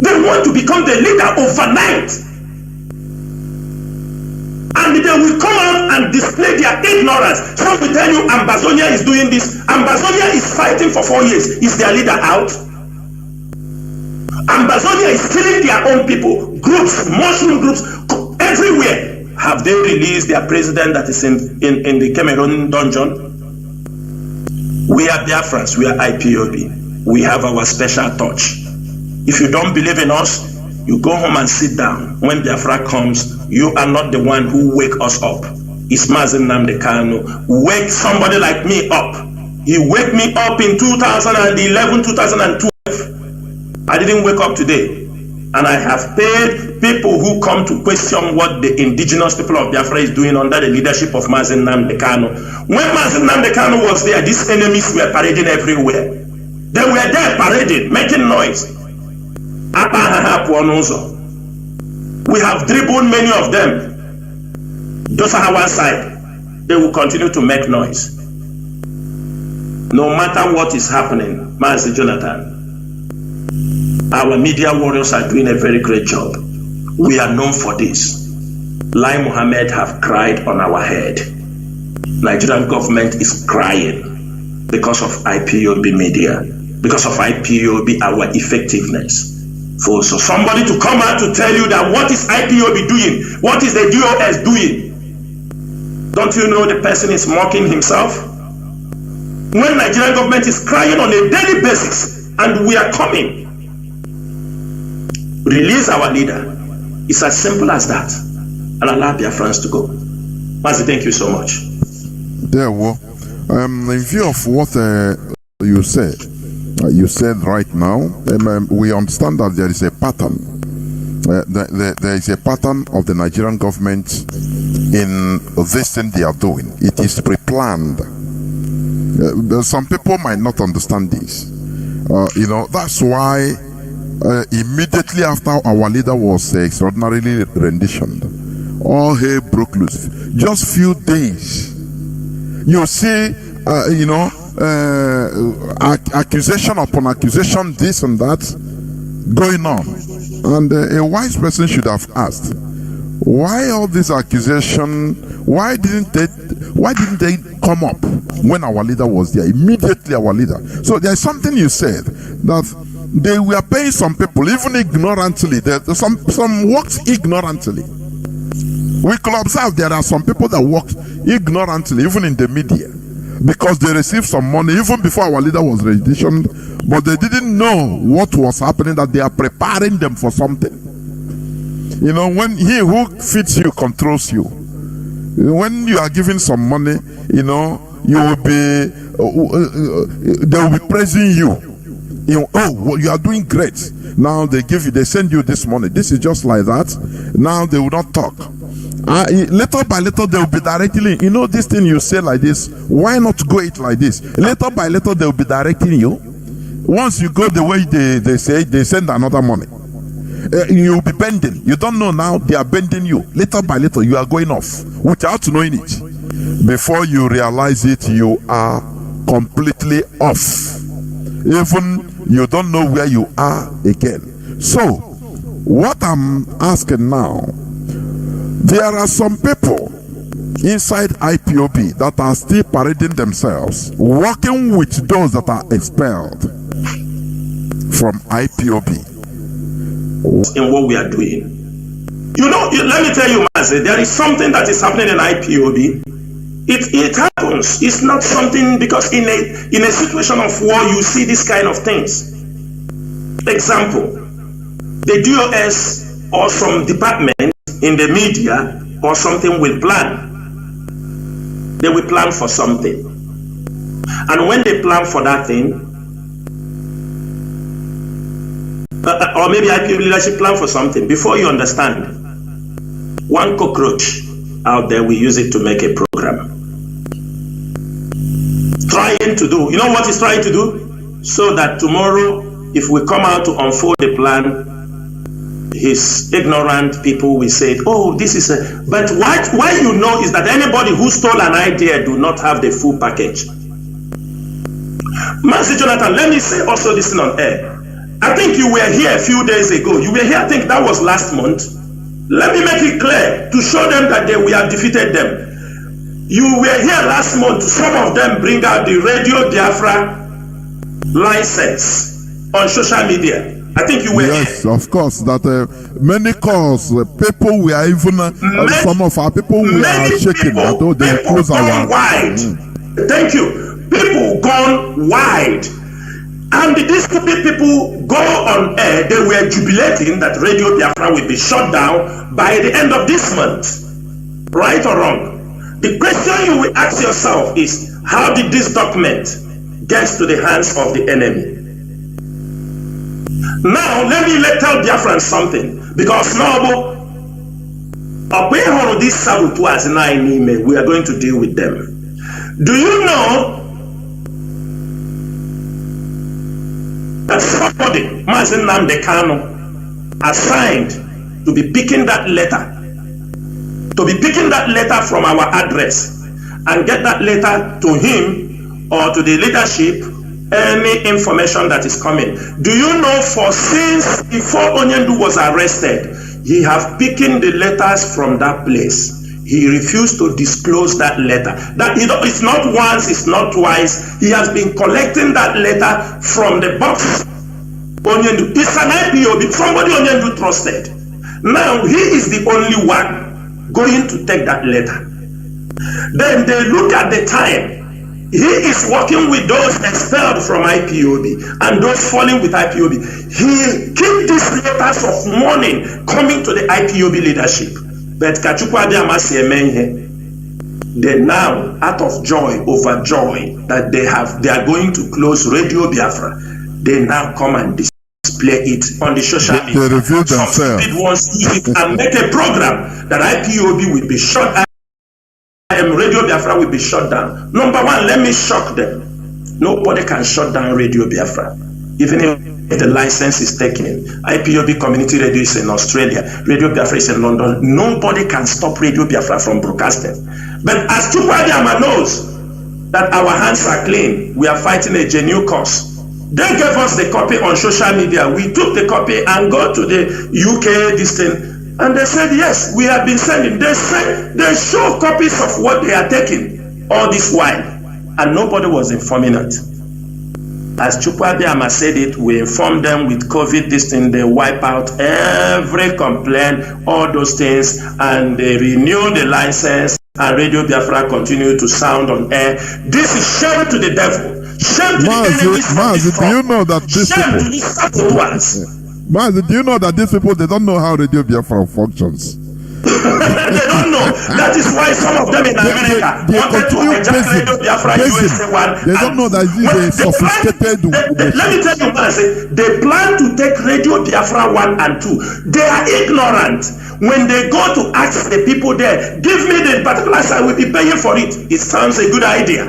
They want to become the leader overnight. And they will come out and display their ignorance. Some will tell you Ambazonia is doing this. Ambazonia is fighting for 4 years. Is their leader out? Ambazonia is killing their own people. Groups, mushroom groups, everywhere. Have they released their president that is in the Cameroon dungeon? We are Biafrans, we are IPOB. We have our special touch. If you don't believe in us, you go home and sit down. When Biafra comes, you are not the one who wake us up. It's Mazi Nnamdi Kanu. Wake somebody like me up. He wake me up in 2011, 2012. I didn't wake up today. And I have paid people who come to question what the indigenous people of Biafra is doing under the leadership of Mazi Nnamdi Kanu. When Mazi Nnamdi Kanu was there, these enemies were parading everywhere. They were there parading, making noise. We have dribbled many of them. Those are one side. They will continue to make noise. No matter what is happening, Mazi Jonathan, our media warriors are doing a very great job. We are known for this. Lai Mohammed have cried on our head. Nigerian government is crying because of IPOB media, because of IPOB, our effectiveness. So somebody to come out to tell you that what is IPOB doing? What is the DOS doing? Don't you know the person is mocking himself? When Nigerian government is crying on a daily basis and we are coming, release our leader. It's as simple as that. And allow their friends to go. Mazi, thank you so much. There, well, in view of what you said right now, we understand that there is a pattern. There is a pattern of the Nigerian government in this thing they are doing. It is pre-planned. Some people might not understand this. That's why immediately after our leader was extraordinarily renditioned, all hell broke loose. Just few days, you see, accusation upon accusation, this and that going on, and a wise person should have asked, why all this accusation? Why didn't they come up when our leader was there? Immediately, our leader. So there's something you said that they were paying some people, even ignorantly. Some worked ignorantly. We could observe there are some people that worked ignorantly, even in the media, because they received some money even before our leader was renditioned, but they didn't know what was happening, that they are preparing them for something. When he who feeds you controls you, when you are giving some money, you will be, they will be praising you. Well, you are doing great. Now they send you this money. This is just like that. Now they will not talk. Little by little, they will be directing you know this thing you say like this, why not go it like this? Little by little, they will be directing you. Once you go the way they say, they send another money. You will be bending. You don't know now, they are bending you. Little by little, you are going off without knowing it. Before you realize it, you are completely off. Even you don't know where you are again. So, what I'm asking now, there are some people inside IPOB that are still parading themselves, working with those that are expelled from IPOB. In what we are doing. You know, let me tell you, Mazi, there is something that is happening in IPOB. It happens. It's not something because in a situation of war, you see this kind of things. Example, the DOS or some department in the media or something will plan. They will plan for something. And when they plan for that thing, or maybe IPOB leadership plan for something, before you understand, one cockroach out there, we use it to make a program. Trying to do, you know what he's trying to do? So that tomorrow, if we come out to unfold the plan, his ignorant people will say, oh, this is a, but why you know is that anybody who stole an idea do not have the full package. Master Jonathan, let me say also this thing on air. I think you were here a few days ago. You were here, I think that was last month. Let me make it clear to show them that we have defeated them. You were here last month. Some of them bring out the Radio Biafra license on social media. I think you were yes, here. Of course. That many calls, people we are even some of our people we are shaking. Although they close our wide. Thank you. People gone wide. And these stupid people go on air, they were jubilating that Radio Biafra will be shut down by the end of this month. Right or wrong? The question you will ask yourself is, how did this document get to the hands of the enemy? Now, let me tell Biafrans something. Because now, this we are going to deal with them. Do you know that somebody, Mazen Nnamdi Kanu, assigned to be picking that letter, from our address and get that letter to him or to the leadership, any information that is coming? Do you know for since before Onyendu was arrested, he have picking the letters from that place? He refused to disclose that letter. That it's not once, it's not twice. He has been collecting that letter from the box. Onyendu, it's an IPOB, somebody Onyendu trusted. Now he is the only one going to take that letter. Then they look at the time. He is working with those expelled from IPOB and those falling with IPOB. He keep these letters of warning coming to the IPOB leadership. But Kachukwu they now, out of joy, overjoyed that they are going to close Radio Biafra, they now come and display it on the social media. They reveal themselves. It wants and make a program that IPOB will be shut down. Radio Biafra will be shut down. Number one, let me shock them. Nobody can shut down Radio Biafra, even if the license is taken. IPOB Community Radio is in Australia. Radio Biafra is in London. Nobody can stop Radio Biafra from broadcasting. But as Chukwu Abbiama knows that our hands are clean, we are fighting a genuine cause. They gave us the copy on social media. We took the copy and go to the UK this thing. And they said, yes, we have been sending. They show copies of what they are taking all this while. And nobody was informing it. As Chukwu Abbiama said it, we informed them with COVID, this thing, they wipe out every complaint, all those things, and they renew the license, and Radio Biafra continue to sound on air. This is shame to the devil. Shame to the enemies. Mazi, do you know that these shame to the Mazi, do you know that these people, they don't know how Radio Biafra functions? They don't know. That is why some of them in America they wanted to continue hijack basing. Radio Biafra USA 1. They don't know that this is a sophisticated Let me tell you what I say. They plan to take Radio Biafra 1 and 2. They are ignorant. When they go to ask the people there, give me the particulars, I will be paying for it. It sounds a good idea.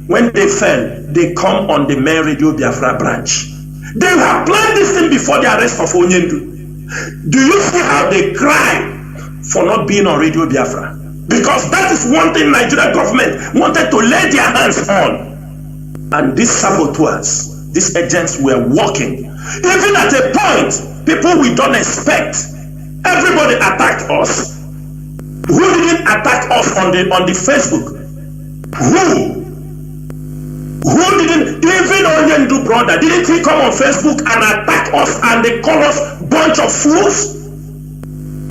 When they fell, they come on the main Radio Biafra branch. They have planned this thing before the arrest of Onyendu. Do you see how they cry for not being on Radio Biafra? Because that is one thing Nigeria government wanted to lay their hands on. And these saboteurs, these agents were working. Even at a point, people we don't expect, everybody attacked us. Who didn't attack us on the Facebook? Who didn't? Even Onyendu brother, didn't he come on Facebook and attack us and they call us bunch of fools?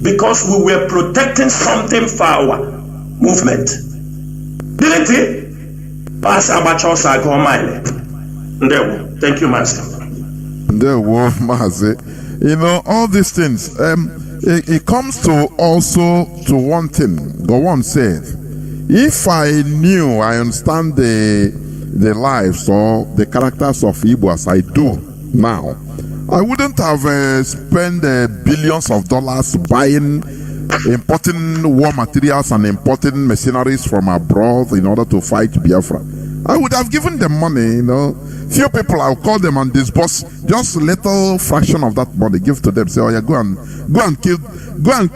Because we were protecting something for our movement. Didn't he? Thank you, Master. You know, all these things, it comes to also to one thing. Gowon said, if I knew, I understand the lives or the characters of Igbo as I do now, I wouldn't have spent billions of dollars buying, importing war materials and importing mercenaries from abroad in order to fight Biafra. I would have given them money, you know. Few people, I'll call them and disburse just a little fraction of that money, give to them, say, oh yeah, go and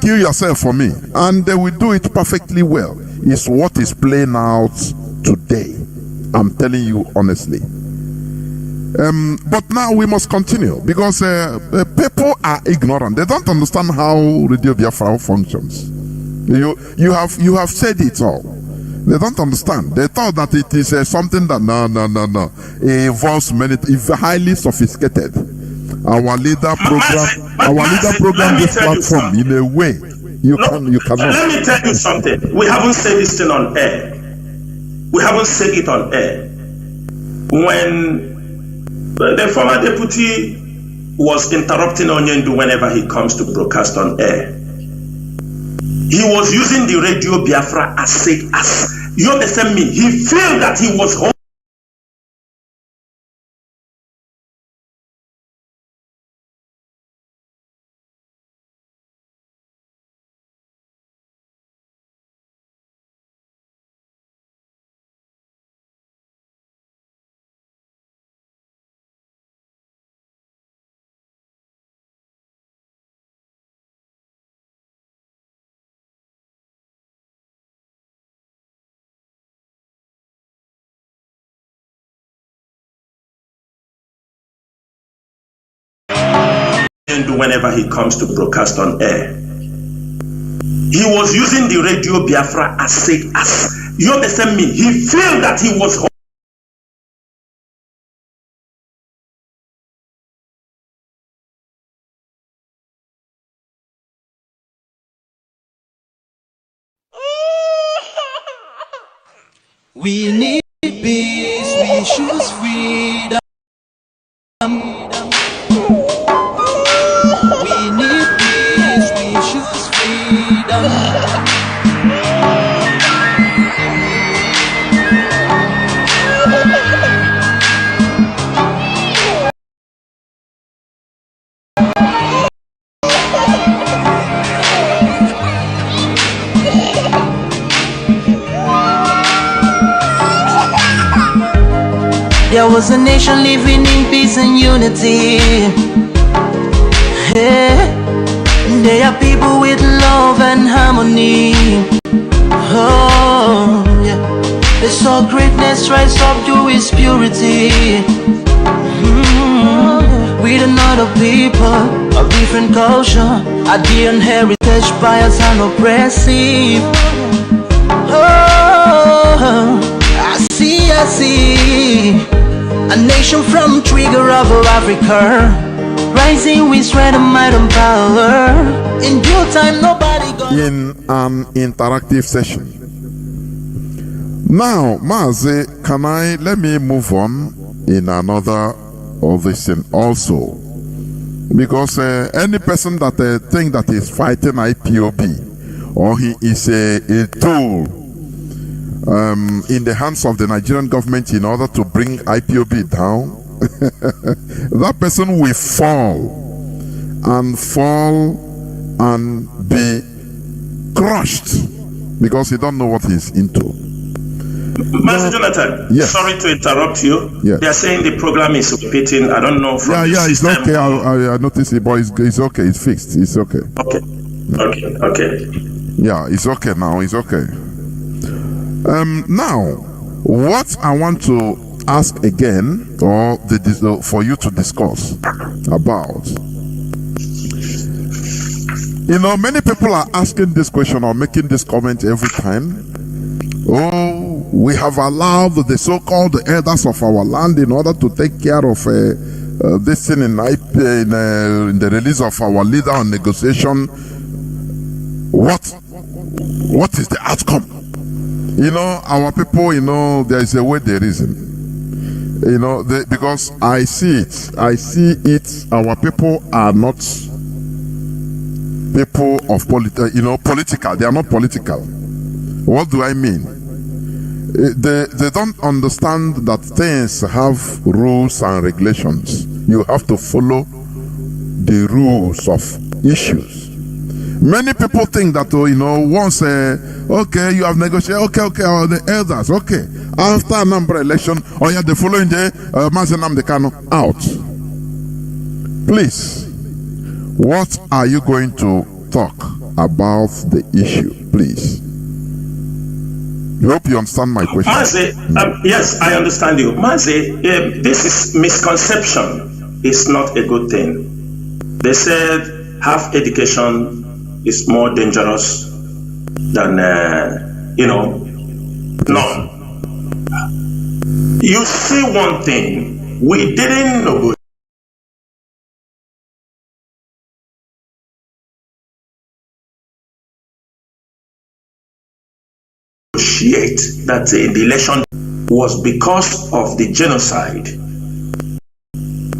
kill yourself for me. And they will do it perfectly well. It's what is playing out today. I'm telling you honestly. But now we must continue because people are ignorant. They don't understand how Radio Biafra functions. You have said it all. They don't understand. They thought that it is something that no. It involves many. It's highly sophisticated. Our leader program this platform in a way you cannot. Let me tell you something. We haven't said this thing on air. We haven't said it on air. When the former deputy was interrupting Onyendu whenever he comes to broadcast on air, he was using the Radio Biafra as you understand me? He felt that he was home. Whenever he comes to broadcast on air, he was using the Radio Biafra as you understand me? He felt that he was home. We need peace, we choose freedom. We need peace, we choose freedom. There was a nation living in peace and unity. Yeah. They are people with love and harmony. Oh, yeah. They saw greatness rise up to its purity. With another people of different culture, ideal and heritage, bias and oppressive. Oh, I see a nation from trigger of Africa, rising with strength and might and power. In due time, nobody in an interactive session. Now, Mazi, let me move on in another of this thing also, because any person that think that is fighting IPOB or he is a tool in the hands of the Nigerian government in order to bring IPOB down, that person will fall and be crushed because he don't know what he's into. Master Jonathan, yes. Sorry to interrupt you. Yes. They are saying the program is repeating. I don't know. From Yeah, it's okay. I noticed it, but it's okay. It's fixed. It's okay. Okay. Yeah, it's okay now. It's okay. Now, what I want to ask again, or for you to discuss about, many people are asking this question or making this comment every time. Oh, we have allowed the so-called elders of our land in order to take care of this thing in the release of our leader on negotiation. What is the outcome? Our people, there is a way they reason. Because I see it. Our people are not people of political. They are not political. What do I mean? They don't understand that things have rules and regulations. You have to follow the rules of issues. Many people think that, once, okay, you have negotiated, okay, or the elders, okay. After a number election, the following day, Mazen Nnamdi Kanu out. Please, what are you going to talk about the issue, please? I hope you understand my question. Mazi, yes, I understand you. Mazi, this is misconception. It's not a good thing. They said half education is more dangerous than, none. You see one thing, we didn't negotiate that the election was because of the genocide.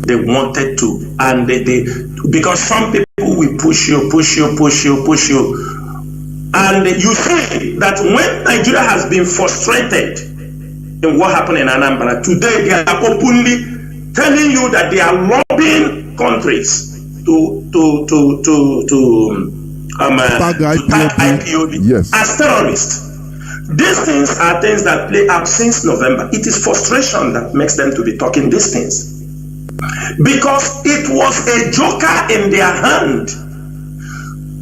They wanted to, and because some people will push you, and you see that when Nigeria has been frustrated in what happened in Anambra, today they are openly telling you that they are lobbying countries to tag IPOB yes. as terrorists. These things are things that play out since November. It is frustration that makes them to be talking these things. Because it was a joker in their hand.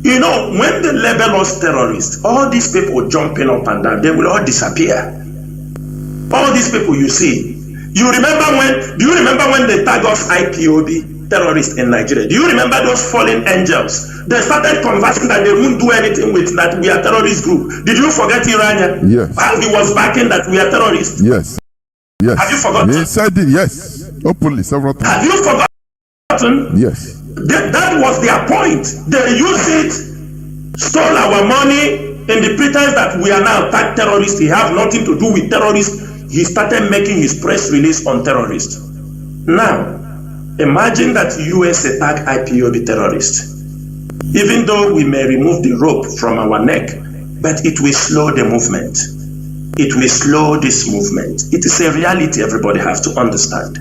When they label us terrorists, all these people jumping up and down, they will all disappear. All these people you see. Do you remember when they tag us IPOB terrorists in Nigeria? Do you remember those fallen angels? They started conversing that they won't do anything with that we are terrorist group. Did you forget Irania? Yes. How he was backing that we are terrorists? Yes. Have you forgotten? He said it, yes. Openly several times. Have you forgotten? Yes. That was their point. They used it, stole our money in the pretense that we are now attack terrorists. He have nothing to do with terrorists. He started making his press release on terrorists. Now, imagine that US attack IPOB terrorists. Even though we may remove the rope from our neck, but it will slow the movement. It will slow this movement. It is a reality everybody has to understand.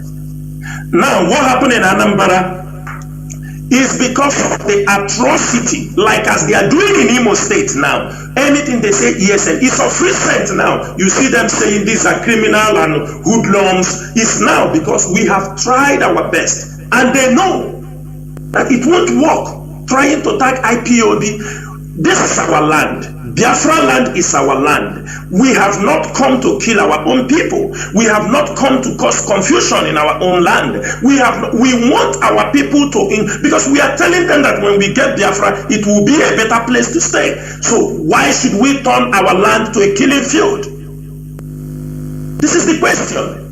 Now, what happened in Anambra is because of the atrocity, like as they are doing in Imo State now. Anything they say ESN, it's of recent now. You see them saying these are criminal and hoodlums. It's now because we have tried our best and they know that it won't work. Trying to attack IPOB, this is our land. Biafra land is our land. We have not come to kill our own people. We have not come to cause confusion in our own land. We want our people to, because we are telling them that when we get Biafra, it will be a better place to stay. So why should we turn our land to a killing field? This is the question.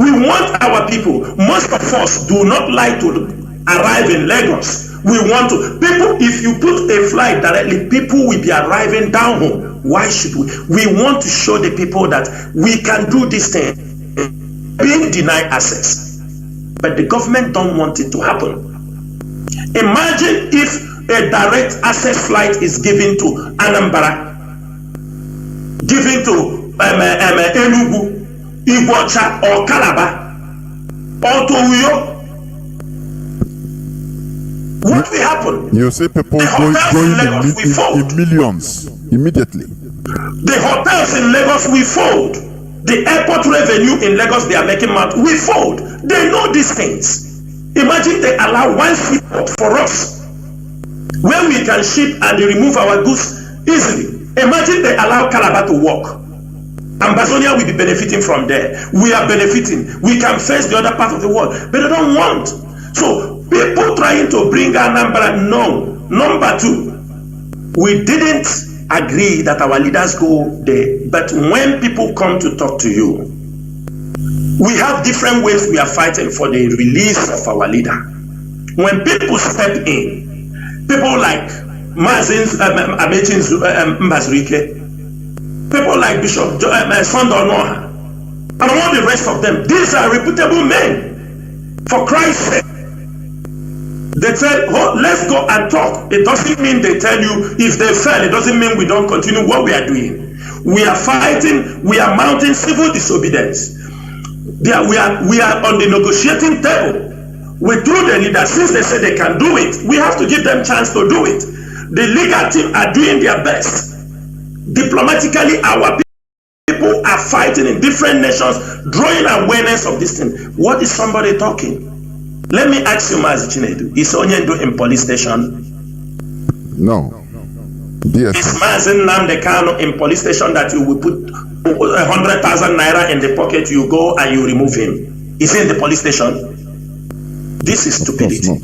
We want our people. Most of us do not like to arrive in Lagos. We want to, people, if you put a flight directly, people will be arriving down home. Why should we? We want to show the people that we can do this thing, being denied access. But the government don't want it to happen. Imagine if a direct access flight is given to Anambra, given to Enugu, Iguacha, or Calabar, or to Uyo, what will happen? You see people going in millions immediately. The hotels in Lagos will fold. The airport revenue in Lagos they are making out will fold. They know these things. Imagine they allow one seaport for us where we can ship and remove our goods easily. Imagine they allow Calabar to work. Ambazonia will be benefiting from there. We are benefiting. We can face the other part of the world, but they don't want. So people trying to bring Anambra, no. Number two, we didn't agree that our leaders go there. But when people come to talk to you, we have different ways we are fighting for the release of our leader. When people step in, people like Mazin Amechin Mbazurike, people like Bishop Sunday Onoha, and all the rest of them, these are reputable men. For Christ's sake, they said, oh, let's go and talk. It doesn't mean they tell you if they fail. It doesn't mean we don't continue what we are doing. We are fighting. We are mounting civil disobedience. We are on the negotiating table. We through the leaders. Since they say they can do it, we have to give them chance to do it. The legal team are doing their best. Diplomatically, our people are fighting in different nations, drawing awareness of this thing. What is somebody talking? Let me ask you, Mazi Chinedu, is Onyendo in police station? No. Yes. Is Mazi Nnamdi Kanu in police station that you will put 100,000 naira in the pocket, you go and you remove him? Is he in the police station? This is stupidity.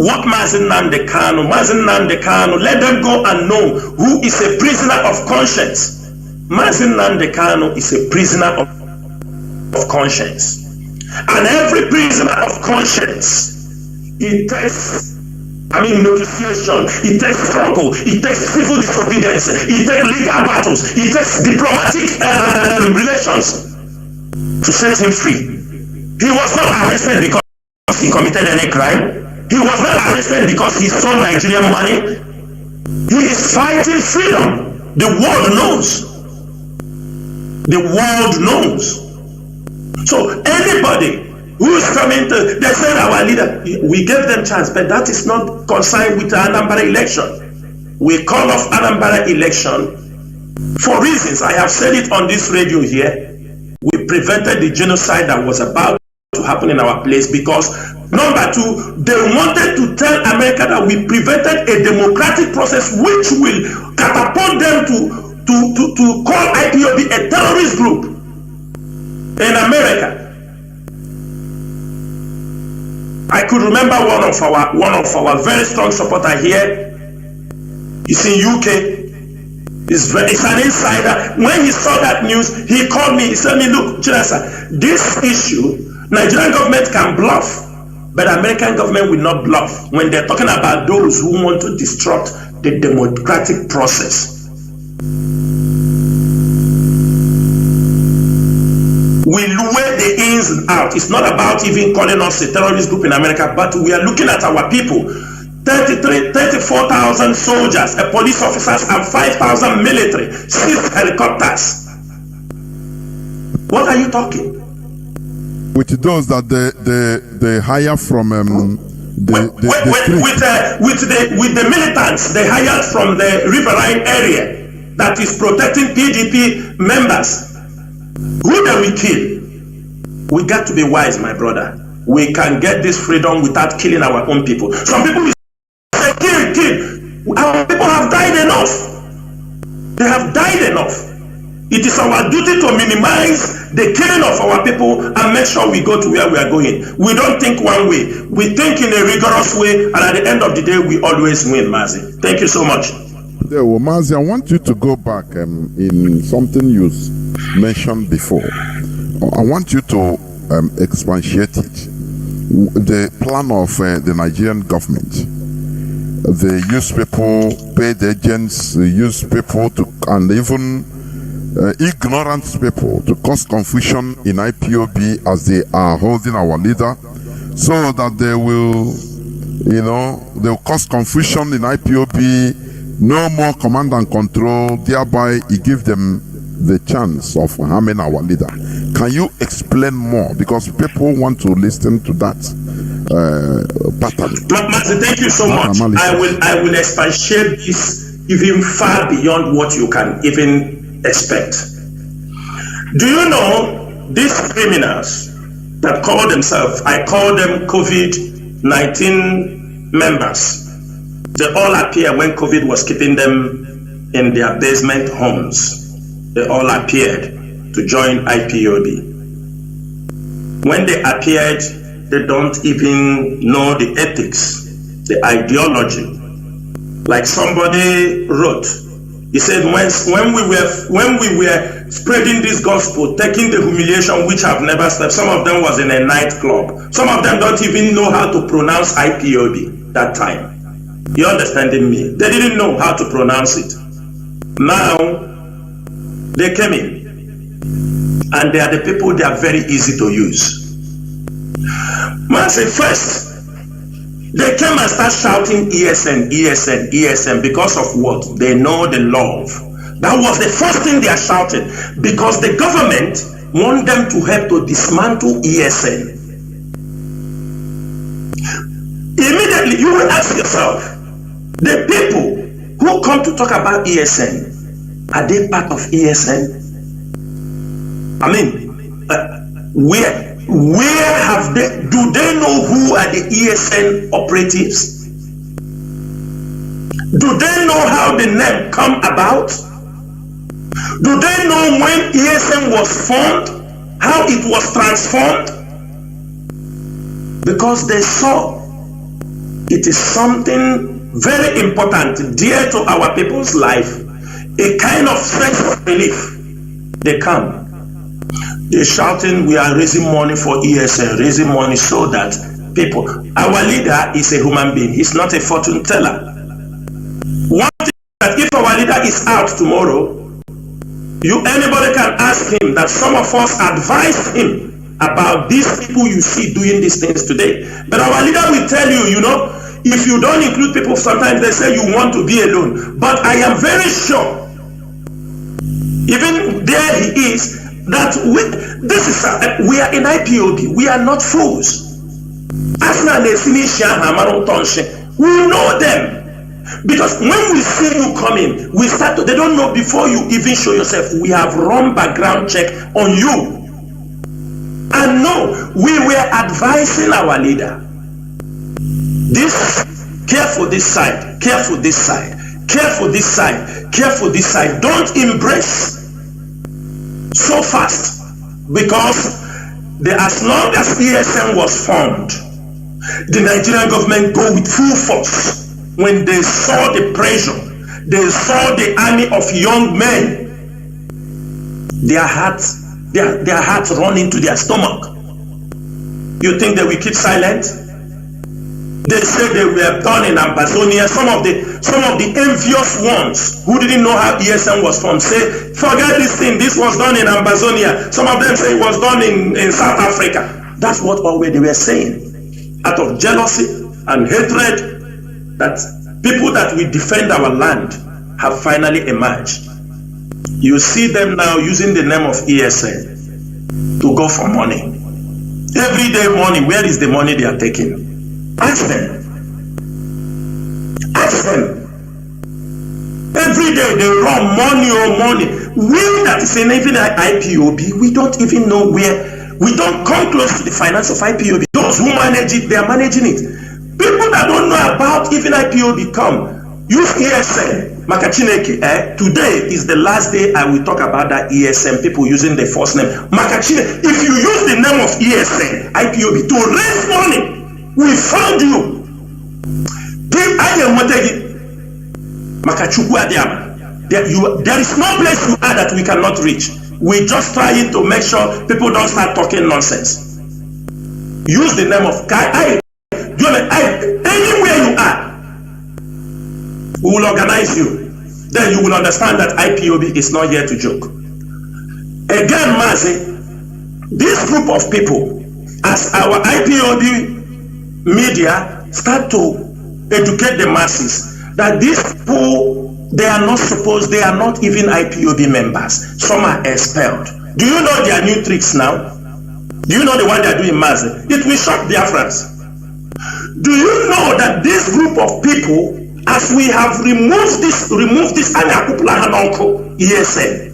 What Mazi Nnamdi Kanu, let them go and know who is a prisoner of conscience. Mazi Nnamdi Kanu is a prisoner of conscience. And every prisoner of conscience, it takes, negotiation, it takes struggle, it takes civil disobedience, it takes legal battles, it takes diplomatic relations to set him free. He was not arrested because he committed any crime. He was not arrested because he stole Nigerian money. He is fighting freedom. The world knows. The world knows. So anybody who is coming to, they said our leader, we gave them chance, but that is not concerned with the Anambra election. We call off Anambra election for reasons. I have said it on this radio here. We prevented the genocide that was about to happen in our place because, number two, they wanted to tell America that we prevented a democratic process which will catapult them to call IPOB a terrorist group in America. I could remember one of our very strong supporter here. He's in UK. He's an insider. When he saw that news, he called me. He said, look, Chinasa, this issue, Nigerian government can bluff, but American government will not bluff when they're talking about those who want to disrupt the democratic process. We weigh the ins and outs. It's not about even calling us a terrorist group in America, but we are looking at our people. 34,000 soldiers, police officers, and 5,000 military, 6 helicopters. What are you talking? With those that they hire from with the militants they hired from the riverine area that is protecting PDP members. Who they will kill? We got to be wise, my brother. We can get this freedom without killing our own people. Some people will say, kill. Our people have died enough. They have died enough. It is our duty to minimize the killing of our people and make sure we go to where we are going. We don't think one way. We think in a rigorous way, and at the end of the day, we always win, Mazi. Thank you so much. Yeah, well, Mazi, I want you to go back in something you mentioned before. I want you to expatiate it. The plan of the Nigerian government. They use people, paid agents, they use people to, and even ignorant people to cause confusion in IPOB as they are holding our leader, so that they will You know, they'll cause confusion in IPOB, no more command and control, thereby it gives them the chance of harming our leader. Can you explain more? Because people want to listen to that pattern. Martin, thank you so much. I will expatiate this even far beyond what you can even expect. Do you know these criminals that call themselves, I call them COVID-19 members, they all appear when COVID was keeping them in their basement homes. They all appeared to join IPOB. When they appeared, they don't even know the ethics, the ideology. Like somebody wrote, he said, when we were spreading this gospel, taking the humiliation which have never slept, some of them was in a nightclub. Some of them don't even know how to pronounce IPOB that time. You understanding me? They didn't know how to pronounce it. Now, they came in. And they are the people that are very easy to use. Man say first, they came and start shouting ESN, ESN, ESN because of what? They know the love. That was the first thing they are shouting because the government want them to help to dismantle ESN. Immediately you will ask yourself, the people who come to talk about ESN, are they part of ESN? I mean, where have they, do they know who are the ESN operatives? Do they know how the name come about? Do they know when ESN was formed, how it was transformed? Because they saw it is something very important, dear to our people's life, a kind of sense of relief. They come. They're shouting, we are raising money for ESN, raising money so that people, our leader is a human being. He's not a fortune teller. One thing that if our leader is out tomorrow, anybody can ask him that some of us advised him about these people you see doing these things today. But our leader will tell you, you know, if you don't include people, sometimes they say you want to be alone. But I am very sure, even there he is, that we are in IPOB. We are not fools. We know them. Because when we see you coming, we start to, they don't know before you even show yourself. We have run background check on you. And no, we were advising our leader. This, careful this side, careful this side, careful this side, careful this side. Don't embrace so fast, because as long as ESN was formed, the Nigerian government go with full force. When they saw the pressure, they saw the army of young men, their hearts run into their stomach. You think they will keep silent? They said they were done in Amazonia. Some of the envious ones who didn't know how ESN was formed say, forget this thing, this was done in Amazonia. Some of them say it was done in South Africa. That's what already they were saying. Out of jealousy and hatred, that people that will defend our land have finally emerged. You see them now using the name of ESN to go for money. Everyday money, where is the money they are taking? Ask them. Ask them. Every day they run money or money. We that is in even IPOB, we don't even know where. We don't come close to the finance of IPOB. Those who manage it, they are managing it. People that don't know about even IPOB come. Use ESN. Makachineke, today is the last day I will talk about that ESN, people using the first name. Makachineke, if you use the name of ESN, IPOB, to raise money, we found you. There is no place you are that we cannot reach. We're just trying to make sure people don't start talking nonsense. Use the name of anywhere you are, we will organize you. Then you will understand that IPOB is not here to joke. Again, Mazi, this group of people, as our IPOB media start to educate the masses that these people, they are not even IPOB members. Some are expelled. Do you know their new tricks now? Do you know the one they are doing, Mazi? It will shock Biafrans. Do you know that this group of people, as we have removed this ESN,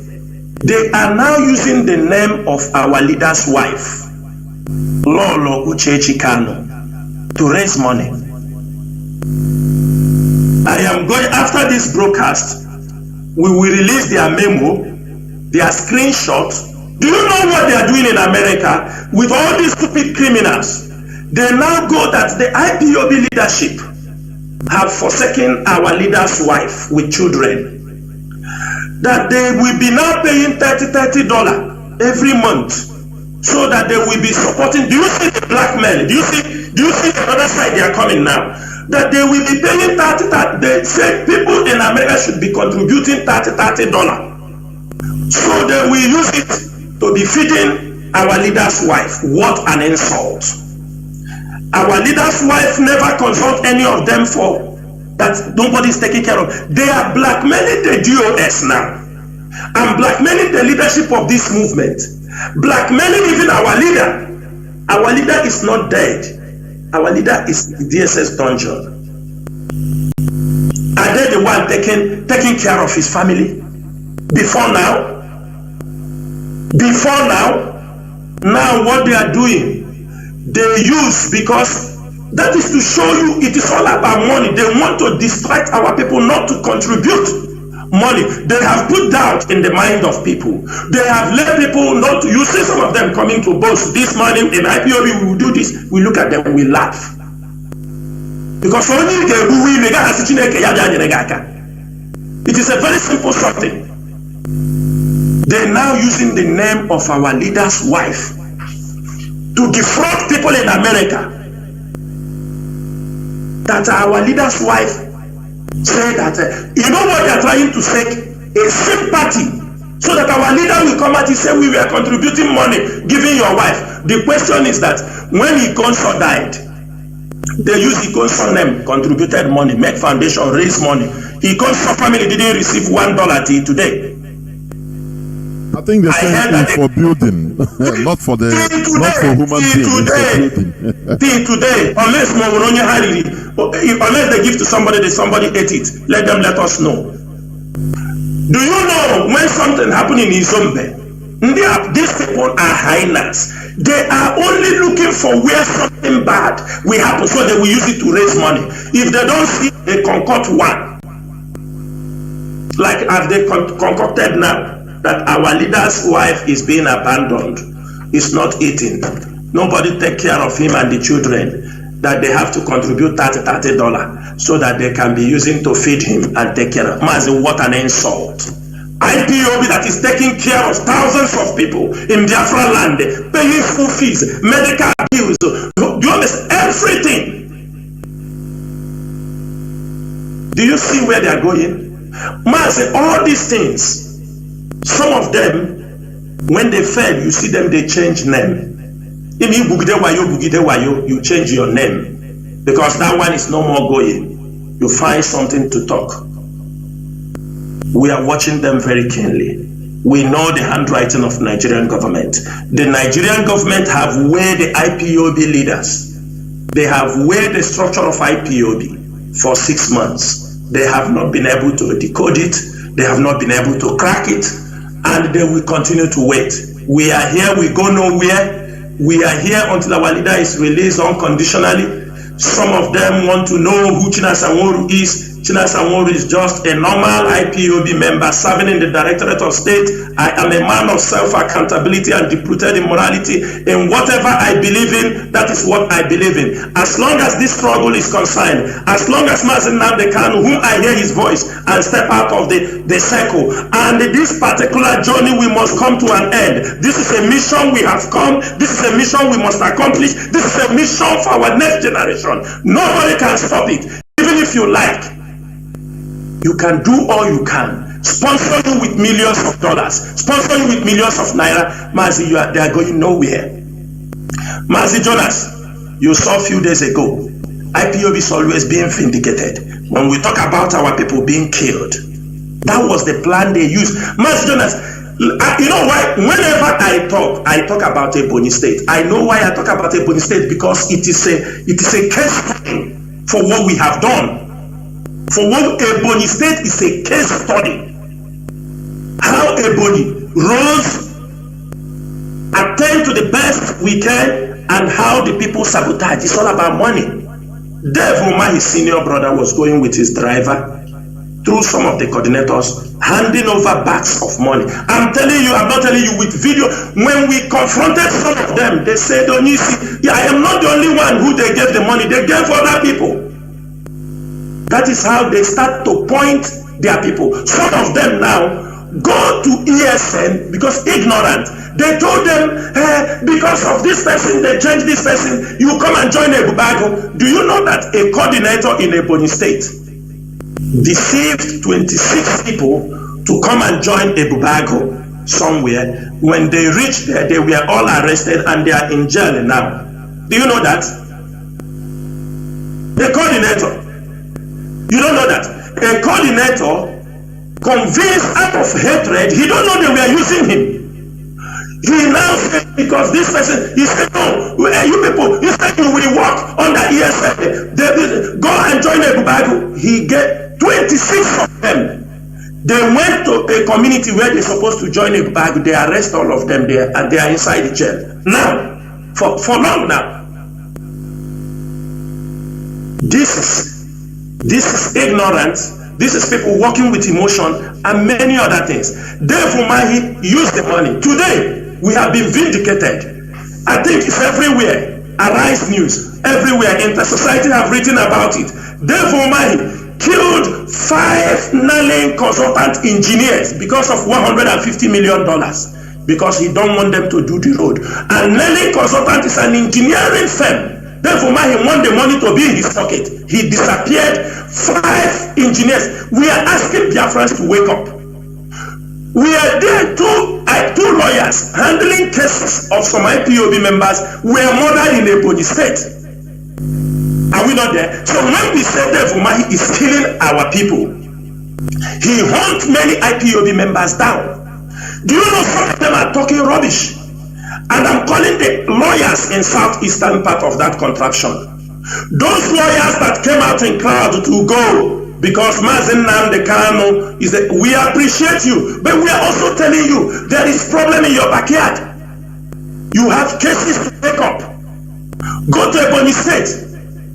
they are now using the name of our leader's wife, Lolo Uchechi Kano, to raise money. I am going, after this broadcast, we will release their memo, their screenshots. Do you know what they are doing in America with all these stupid criminals? They now go that the IPOB leadership have forsaken our leader's wife with children, that they will be now paying $30 every month, so that they will be supporting. Do you see the blackmail? Do you see the other side they are coming now? That they will be paying $30. They say people in America should be contributing $30. So they will use it to be feeding our leader's wife. What an insult. Our leader's wife never consult any of them for that. Nobody's taking care of. They are blackmailing the DOS now and blackmailing the leadership of this movement, blackmailing even our leader. Our leader is not dead. Our leader is in the DSS dungeon. Are they the one taking care of his family? Before now? Now what they are doing, they use, because that is to show you it is all about money. They want to distract our people not to contribute money. They have put doubt in the mind of people. They have let people not to. You see some of them coming to boast this money in IPOB, we will do this. We look at them, we laugh. Because it is a very simple something. They're now using the name of our leader's wife to defraud people in America. That our leader's wife said that, you know what they're trying to say? A sympathy. So that our leader will come out and say, we were contributing money, giving your wife. The question is that when Ikonso died, they used Ikonso name, contributed money, make foundation, raise money. Ikonso family didn't receive $1 till today. I think the same thing for building, not for human beings. Till today, unless they give to somebody, somebody ate it. Let us know. Do you know when something happened in Izombe? These people are hyenas. They are only looking for where something bad will happen, so they will use it to raise money. If they don't see, they concoct one. Like as they concocted now, that our leader's wife is being abandoned, is not eating. Nobody take care of him and the children, that they have to contribute $30 so that they can be using to feed him and take care of him. What an insult. IPOB that is taking care of thousands of people in Biafra land, paying school fees, medical bills, do you understand? Everything. Do you see where they are going? All these things, some of them, when they fail, you see them, they change name. If you change your name, because that one is no more going. You find something to talk. We are watching them very keenly. We know the handwriting of Nigerian government. The Nigerian government have weighed the IPOB leaders. They have weighed the structure of IPOB for 6 months. They have not been able to decode it. They have not been able to crack it. And they will continue to wait. We are here, we go nowhere. We are here until our leader is released unconditionally. Some of them want to know who Chinasa Nworu is. Chinasa Nworu is just a normal IPOB member serving in the Directorate of State. I am a man of self-accountability and deep-rooted in morality. In whatever I believe in, that is what I believe in. As long as this struggle is concerned, as long as Mazi Nnamdi Kanu, whom I hear his voice and step out of the circle, and this particular journey we must come to an end. This is a mission we have come. This is a mission we must accomplish. This is a mission for our next generation. Nobody can stop it. Even if you like, you can do all you can. Sponsor you with millions of dollars. Sponsor you with millions of naira. Mazi, they are going nowhere. Mazi Jonas, you saw a few days ago. IPOB is always being vindicated. When we talk about our people being killed, that was the plan they used. Mas Jonas, you know why? Whenever I talk about Ebonyi State. I know why I talk about Ebonyi State, because it is a case study for what we have done. For what Ebonyi State is a case study. How Ebonyi rose, attend to the best we can, and how the people sabotage. It's all about money. Dave Umahi, his senior brother, was going with his driver through some of the coordinators, handing over bags of money. I'm telling you, I'm not telling you with video. When we confronted some of them, they said, Onisi, yeah, I am not the only one who they gave the money. They gave other people. That is how they start to point their people. Some of them now go to ESN because ignorant. They told them, because of this person, they changed this person, you come and join Ebubago. Do you know that a coordinator in Ebonyi State deceived 26 people to come and join Ebubago somewhere? When they reached there, they were all arrested and they are in jail now. Do you know that? The coordinator. You don't know that? A coordinator convinced out of hatred, he don't know they were using him. He now said, because this person, he said, no, you people, he said you will work under ESN. They go and join Ebubago. He get 26 of them. They went to a community where they're supposed to join Ebubago. They arrest all of them there and they are inside the jail. Now, for long now. This is ignorance. This is people working with emotion and many other things. Dave Umahi used the money. Today, we have been vindicated. I think it's everywhere. Arise News, everywhere. Inter-Society have written about it. Dave Umahi killed 5 Nalin consultant engineers because of $150 million. Because he don't want them to do the road. And Nalin consultant is an engineering firm. Therefore, he want the money to be in his pocket. He disappeared 5 engineers. We are asking Biafrans to wake up. We are there, two lawyers handling cases of some IPOB members were murdered in Ebonyi State. Are we not there? So when we say Dave Umahi is killing our people, he hunts many IPOB members down. Do you know some of them are talking rubbish? And I'm calling the lawyers in southeastern part of that contraption. Those lawyers that came out in crowd to go because Mazen Nnamdi Kanu is that we appreciate you, but we are also telling you there is problem in your backyard. You have cases to take up. Go to Ebonyi State.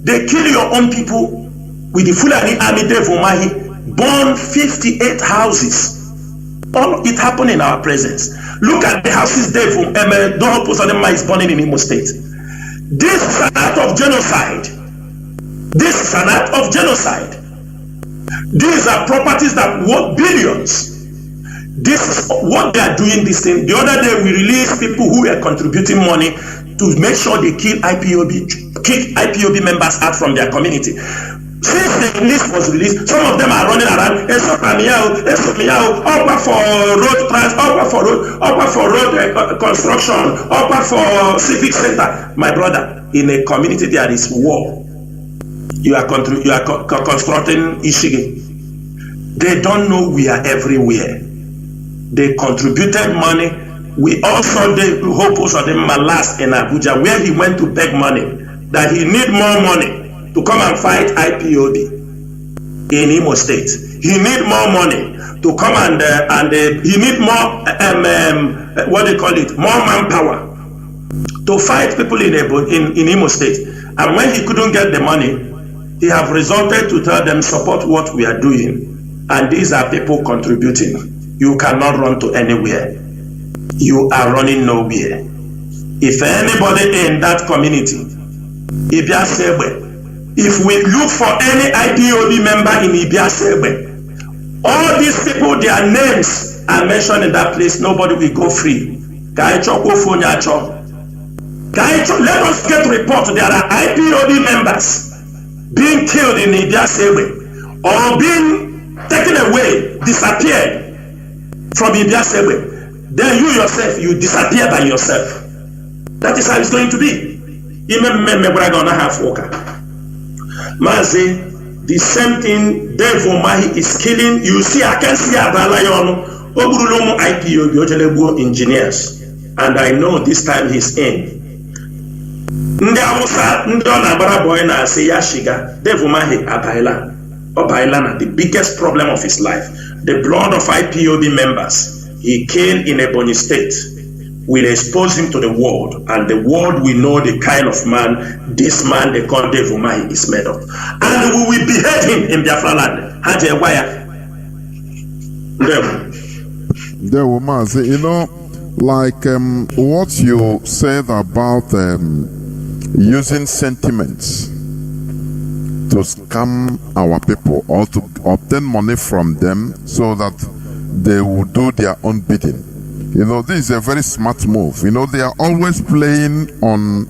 They kill your own people with the Fulani army. Dave Umahi burn 58 houses. All it happened in our presence. Look at the houses there from Doho Posadema is burning in Imo State. This is an act of genocide. This is an act of genocide. These are properties that worth billions. This is what they are doing this thing. The other day we released people who were contributing money to make sure they kick IPOB members out from their community. Since the list was released, some of them are running around. Upper for road construction, upper for civic center. My brother, in a community there is war. You are constructing Ishigi. They don't know we are everywhere. They contributed money. We also did Hope Uzodimma last in Abuja, where he went to beg money that he need more money to come and fight IPOB in Imo State. He need more money to come and he need more more manpower to fight people in Imo State. And when he couldn't get the money, he have resorted to tell them support what we are doing. And these are people contributing. You cannot run to anywhere. You are running nowhere. If anybody in that community, if we look for any IPOB member in Ibiasegbe, all these people, their names are mentioned in that place, nobody will go free. Let us get report. There are IPOB members being killed in Ibiasegbe or being taken away, disappeared from Ibiasegbe. Then you yourself, you disappear by yourself. That is how it's going to be. Mazi, the same thing Dave Umahi is killing. You see, I can see Abalayon, Ogurulomo IPOB, Ojelebu engineers. And I know this time he's in. Ndị Hausa, ndị ọ na-agbara boy na-asị ya shiga, Dave Umahi abaila na the biggest problem of his life. The blood of IPOB members he killed in Ebonyi State will expose him to the world, and the world will know the kind of man this man they call Dave Umahi is made of. And we will behead him in Biafra land. Haje Waya. There Umahi, you know, like what you said about using sentiments to scam our people or to obtain money from them so that they will do their own bidding. You know, this is a very smart move. You know, they are always playing on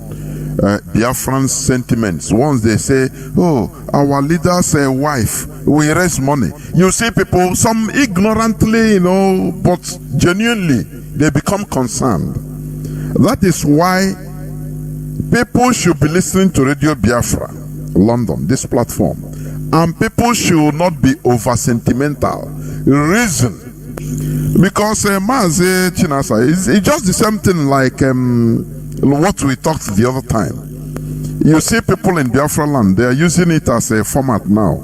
Biafran sentiments. Once they say, oh, our leader's wife, we raise money. You see people, some ignorantly, you know, but genuinely, they become concerned. That is why people should be listening to Radio Biafra, London, this platform. And people should not be over-sentimental. Reason. Because Mazi Chinasa is just the same thing like what we talked the other time. You see people in Biafra land, they are using it as a format now.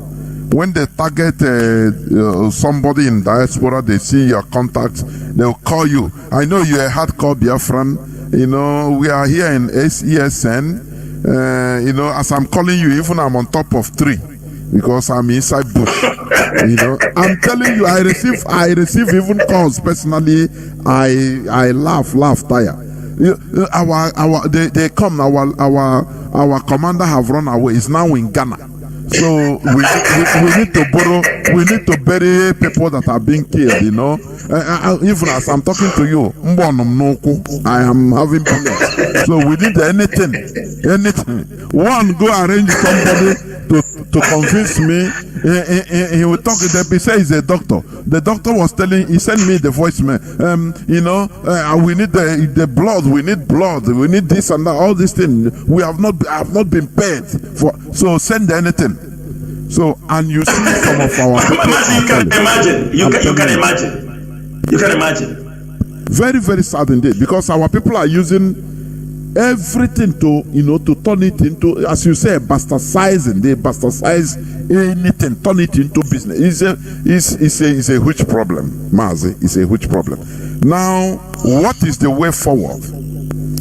When they target somebody in diaspora, they see your contacts, they'll call you. I know you're a hardcore Biafran. You know, we are here in SESN. You know, as I'm calling you, even I'm on top of 3. Because I'm inside bush, you know. I'm telling you, I receive even calls personally. I laugh, tire. They come. Our commander have run away. He's now in Ghana. So we need to borrow. We need to bury people that are being killed. You know. Even as I'm talking to you, I am having problems. So we need anything. One, go arrange somebody to convince me. He will talk. He says he's a doctor. The doctor was telling. He sent me the voicemail. You know, we need the blood. We need blood. We need this and that. All these things. I have not been paid for. So send anything. So, and you see some of our people. You can imagine. You can imagine. You can imagine. Very, very sad indeed, because our people are using everything to, you know, to turn it into, as you say, bastardizing. They bastardize anything, turn it into business. It's a huge problem, Mazi. It's a huge problem. Now, what is the way forward?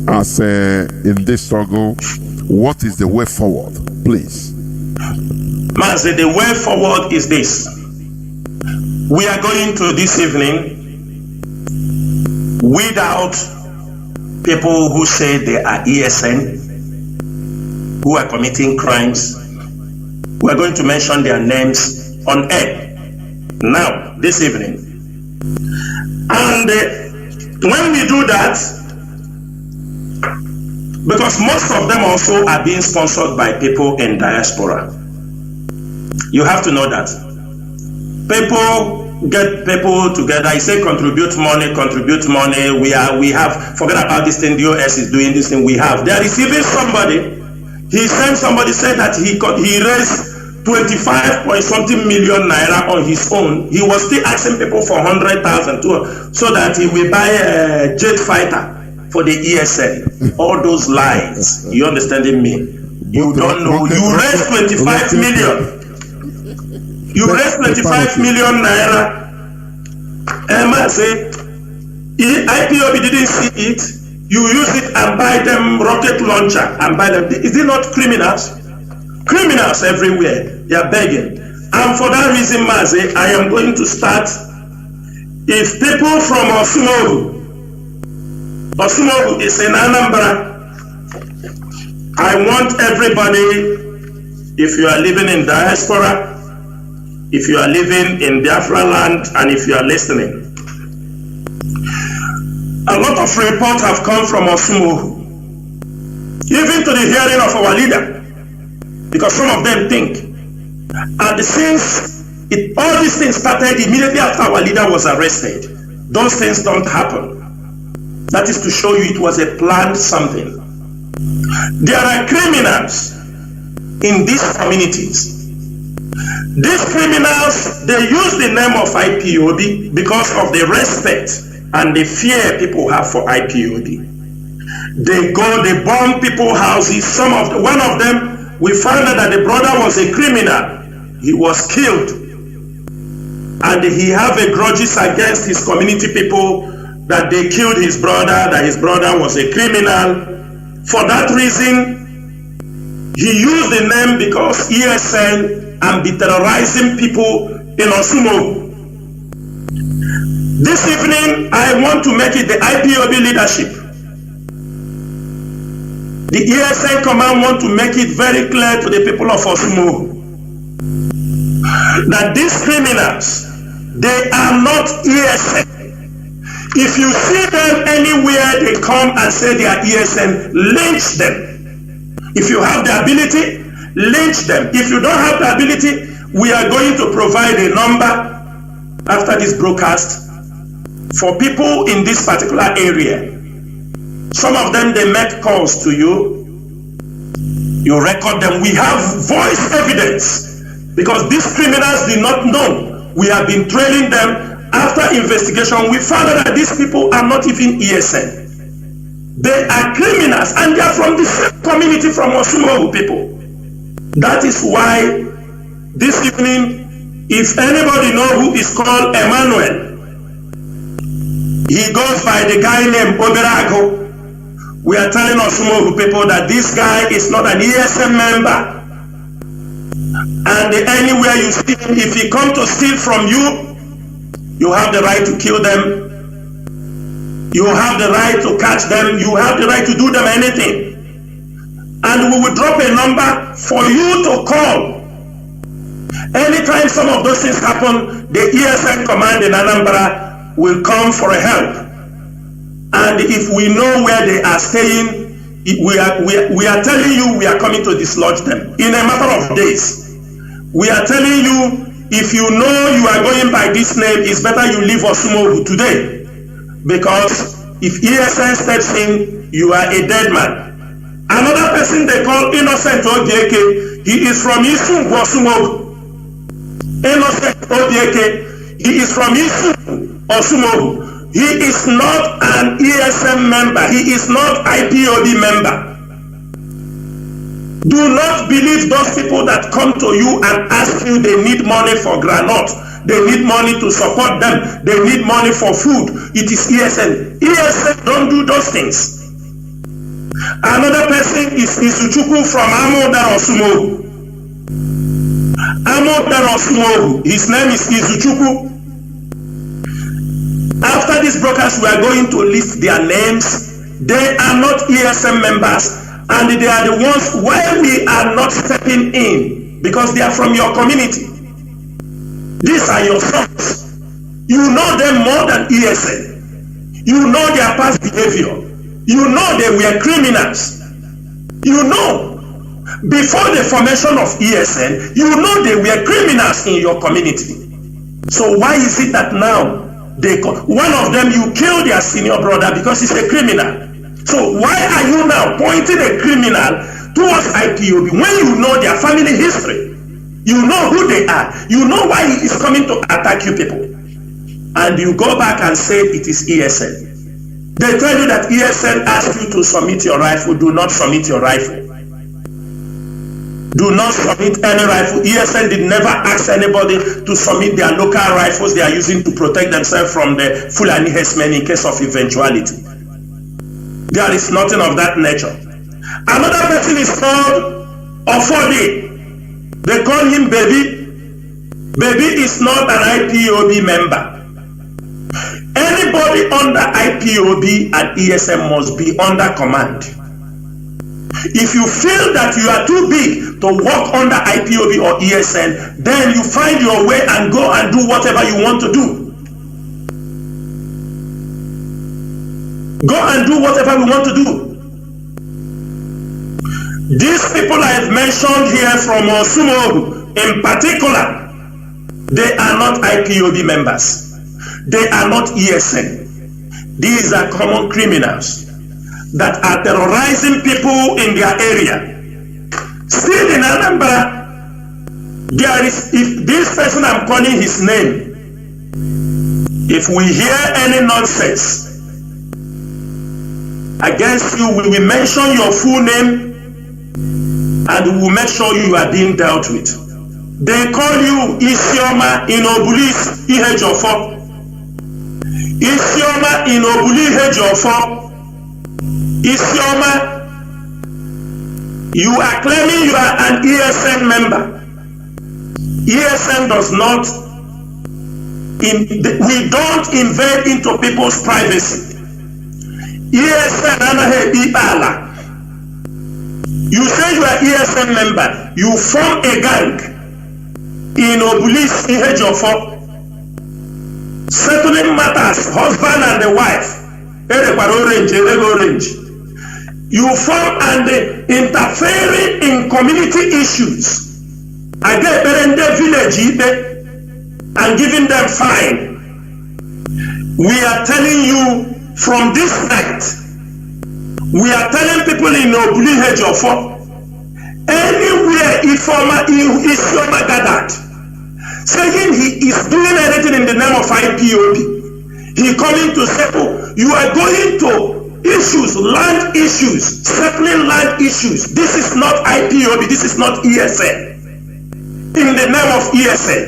As in this struggle, what is the way forward, please? Mazi, the way forward is this. We are going to this evening without people who say they are ESN, who are committing crimes. We are going to mention their names on air now, this evening. And when we do that, because most of them also are being sponsored by people in diaspora. You have to know that. People get people together. I say contribute money. We have, forget about this thing, the US is doing this thing. They are receiving somebody. He sent somebody, said that he raised 25 point something million naira on his own. He was still asking people for 100,000 too, so that he will buy a jet fighter for the ESN. All those lies. You understanding me? You don't know. You raised 25 million. You raised 25 million naira. Emma say, IPOB didn't see it. You use it and buy them rocket launcher and buy them. Is it not criminals? Criminals everywhere. They are begging. And for that reason, Mazi, I am going to start. If people from Osumogu is in Anambra, I want everybody, if you are living in diaspora, if you are living in Biafra land, and if you are listening, a lot of reports have come from Osumogu, even to the hearing of our leader, because some of them think, and since all these things started immediately after our leader was arrested, those things don't happen. That is to show you it was a planned something. There are criminals in these communities. These criminals, they use the name of IPOB because of the respect and the fear people have for IPOB. They go, they bomb people's houses. One of them, we found out that the brother was a criminal. He was killed. And he have a grudges against his community people that they killed his brother, that his brother was a criminal. For that reason, he used the name because ESN and be terrorizing people in Osumogu. This evening, I want to make it the IPOB leadership. The ESN command want to make it very clear to the people of Osumogu that these criminals, they are not ESN. If you see them anywhere, they come and say they are ESN, lynch them. If you have the ability, lynch them. If you don't have the ability, we are going to provide a number after this broadcast for people in this particular area. Some of them, they make calls to you. You record them. We have voice evidence because these criminals did not know. We have been trailing them. After investigation, we found out that these people are not even ESN. They are criminals and they are from the same community from Osumogu people. That is why this evening, if anybody know who is called Emmanuel, he goes by the guy named Oberago. We are telling Osumogu people that this guy is not an ESN member. And anywhere you see him, if he come to steal from you, you have the right to kill them. You have the right to catch them. You have the right to do them anything. And we will drop a number for you to call. Anytime some of those things happen, the ESN command in Anambra will come for help. And if we know where they are staying, we are telling you we are coming to dislodge them in a matter of days. We are telling you, if you know you are going by this name, it's better you leave Osumogu today. Because if ESN steps in, you are a dead man. Another person they call Innocent Obieke, he is from Isu Osumogu. Innocent Obieke, he is from Isu Osumogu. He is not an ESN member. He is not IPOB member. Do not believe those people that come to you and ask you they need money for granite. They need money to support them. They need money for food. It is ESN. ESN don't do those things. Another person is Izuchukwu from Amodan Osumogu. Amodan Osumogu. His name is Izuchukwu. After this broadcast, we are going to list their names. They are not ESN members, and they are the ones why we are not stepping in, because they are from your community. These are your sons. You know them more than ESN. You know their past behavior. You know they were criminals. You know, before the formation of ESN, you know they were criminals in your community. So why is it that now one of them, you killed their senior brother because he's a criminal? So why are you now pointing a criminal towards IPOB when you know their family history? You know who they are. You know why he is coming to attack you people. And you go back and say it is ESN. They tell you that ESN asked you to submit your rifle. Do not submit your rifle. Do not submit any rifle. ESN did never ask anybody to submit their local rifles they are using to protect themselves from the Fulani herdsmen in case of eventuality. There is nothing of that nature. Another person is called Ofode. They call him Baby. Baby is not an IPOB member. Anybody under IPOB and ESN must be under command. If you feel that you are too big to work under IPOB or ESN, then you find your way and go and do whatever you want to do. Go and do whatever we want to do. These people I have mentioned here from Osumogu in particular, they are not IPOB members. They are not ESN. These are common criminals that are terrorizing people in their area. Still in Anambra, there is, if this person I'm calling his name, if we hear any nonsense against you, we will mention your full name and we will make sure you are being dealt with. They call you Isioma Inobulis Ihejofo. Isioma Inobuli Ihejofo. Isioma, you are claiming you are an ESN member. ESN does not, we don't invade into people's privacy. ESN anahe ibala. You say you are ESN member, you form a gang in Obulis Ihejofo, settling matters, husband and the wife, orange. You form and interfering in community issues. Again, village and giving them fine. We are telling you from this night, we are telling people in Obuli Hejofo, anywhere Isioma gathered, saying he is doing anything in the name of IPOB. He coming to say, oh, you are going to issues, land issues, settling land issues. This is not IPOB, this is not ESN. In the name of ESN.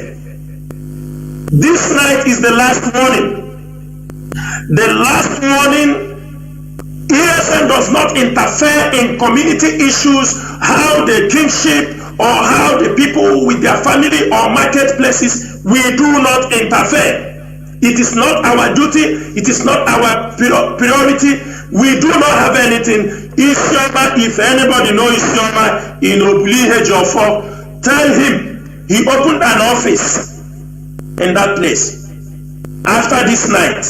This night is the last warning. The last warning. ESN does not interfere in community issues, how the kingship or how the people with their family or marketplaces. We do not interfere. It is not our duty. It is not our priority. We do not have anything. Isioma, if anybody knows Isioma in Obuli Hejofo, tell him he opened an office in that place. After this night,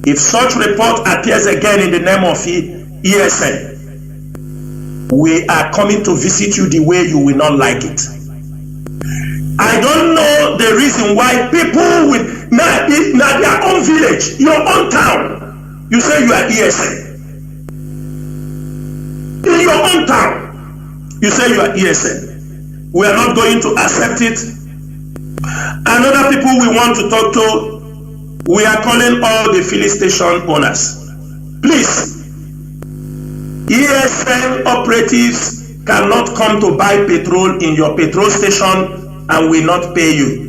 if such report appears again in the name of ESN, we are coming to visit you the way you will not like it. I don't know the reason why people with now their own village, your own town, you say you are ESN. In your own town, you say you are ESN. We are not going to accept it. Another people we want to talk to, we are calling all the filling station owners. Please, ESN operatives cannot come to buy petrol in your petrol station and will not pay you.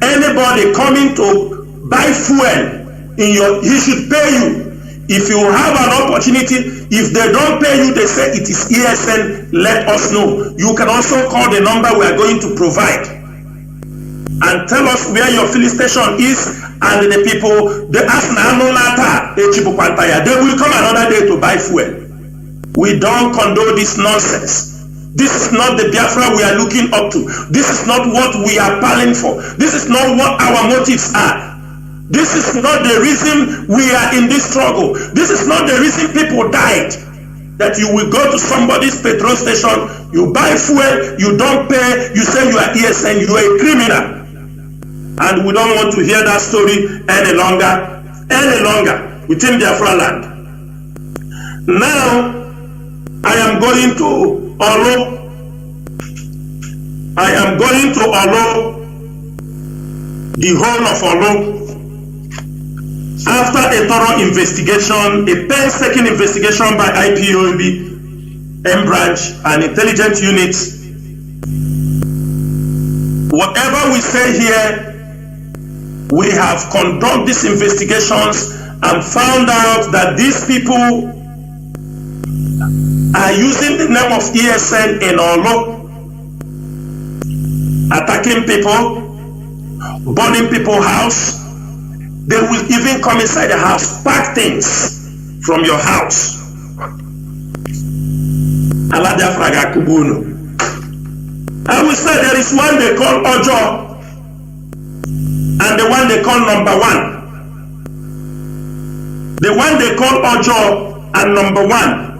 Anybody coming to buy fuel in your, he should pay you. If you have an opportunity, if they don't pay you, they say it is ESN, let us know. You can also call the number we are going to provide and tell us where your filling station is, and the people, they ask they will come another day to buy fuel. We don't condone this nonsense. This is not the Biafra we are looking up to. This is not what we are planning for. This is not what our motives are. This is not the reason we are in this struggle. This is not the reason people died. That you will go to somebody's petrol station, you buy fuel, you don't pay, you say you are ESN, you are a criminal. And we don't want to hear that story any longer within Biafra land. Now, I am going to Olo. I am going to Olo, the whole of Olo. After a thorough investigation, a painstaking investigation by IPOB, M-Branch, and intelligence units, whatever we say here, we have conducted these investigations and found out that these people are using the name of ESN in Olo, attacking people, burning people's house. They will even come inside the house, pack things from your house. I will say there is one they call Ojo and the one they call number one. The one they call Ojo and number one.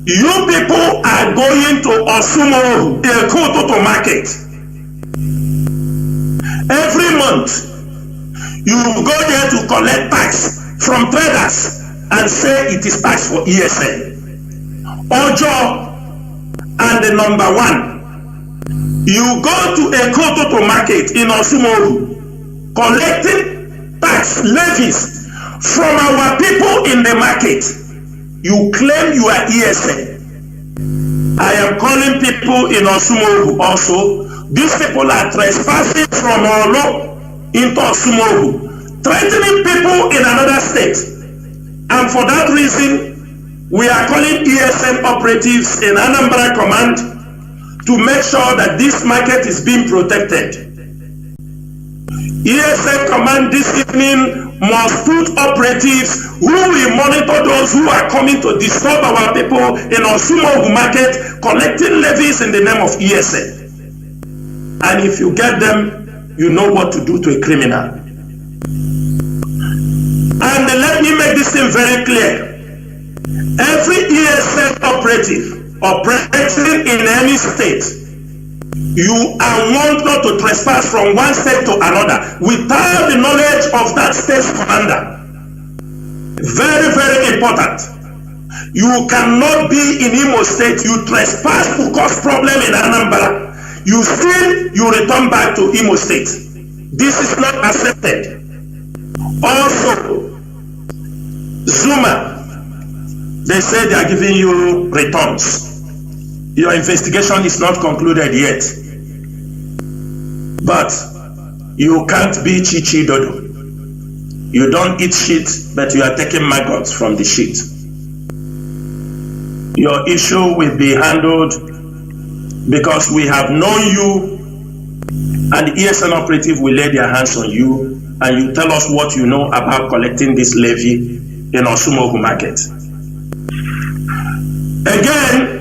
You people are going to Osumo, the Kototo market. Every month, you go there to collect tax from traders and say it is tax for ESN. Ojo and the number 1. You go to a Kototo market in Osumoru, collecting tax levies from our people in the market. You claim you are ESN. I am calling people in Osumoru also. These people are trespassing from Olo into Osumoru, threatening people in another state. And for that reason, we are calling ESN operatives in Anambra Command to make sure that this market is being protected. ESN Command this evening must put operatives who will monitor those who are coming to disturb our people in Osumogu market, collecting levies in the name of ESN. And if you get them, you know what to do to a criminal. And let me make this thing very clear. Every ESN operative operating in any state, you are warned not to trespass from one state to another without the knowledge of that state's commander. Very, very important. You cannot be in Imo State, you trespass to cause problem in Anambra. You return back to Imo State. This is not accepted. Also, Zuma, they say they are giving you returns. Your investigation is not concluded yet. But you can't be Chichi Dodo. You don't eat shit, but you are taking maggots from the shit. Your issue will be handled because we have known you, and the ESN operative will lay their hands on you, and you tell us what you know about collecting this levy in Osumogu market. Again,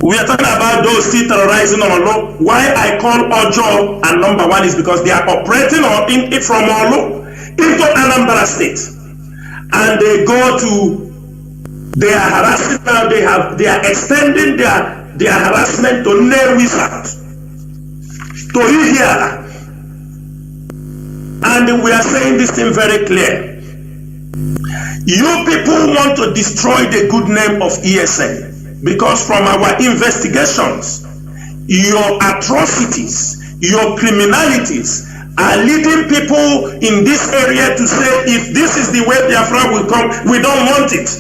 we are talking about those still terrorizing Olo. Why I call Ojo and number 1 is because they are operating from Olo into Anambra State, and they go to, they are harassing now. They are extending their harassment to Nnewi South, to Ihiala, and we are saying this thing very clear. You people want to destroy the good name of ESN. Because from our investigations, your atrocities, your criminalities are leading people in this area to say, if this is the way Biafra will come, we don't want it.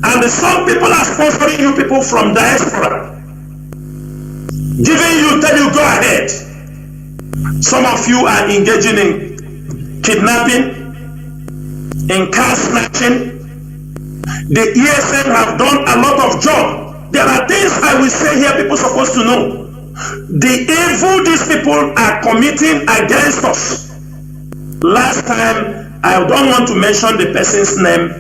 And some people are sponsoring you people from diaspora, giving you, tell you, go ahead. Some of you are engaging in kidnapping, in car snatching. The ESN have done a lot of job. There are things I will say here people are supposed to know. The evil these people are committing against us. Last time, I don't want to mention the person's name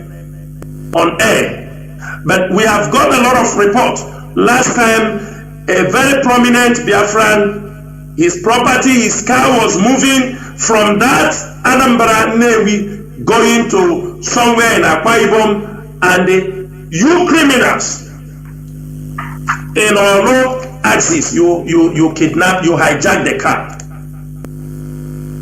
on air, but we have got a lot of reports. Last time, a very prominent Biafran, his property, his car was moving from that Anambra Nnewi going to somewhere in Akwa Ibom. And you criminals in Olo axis, you kidnap, you hijack the car.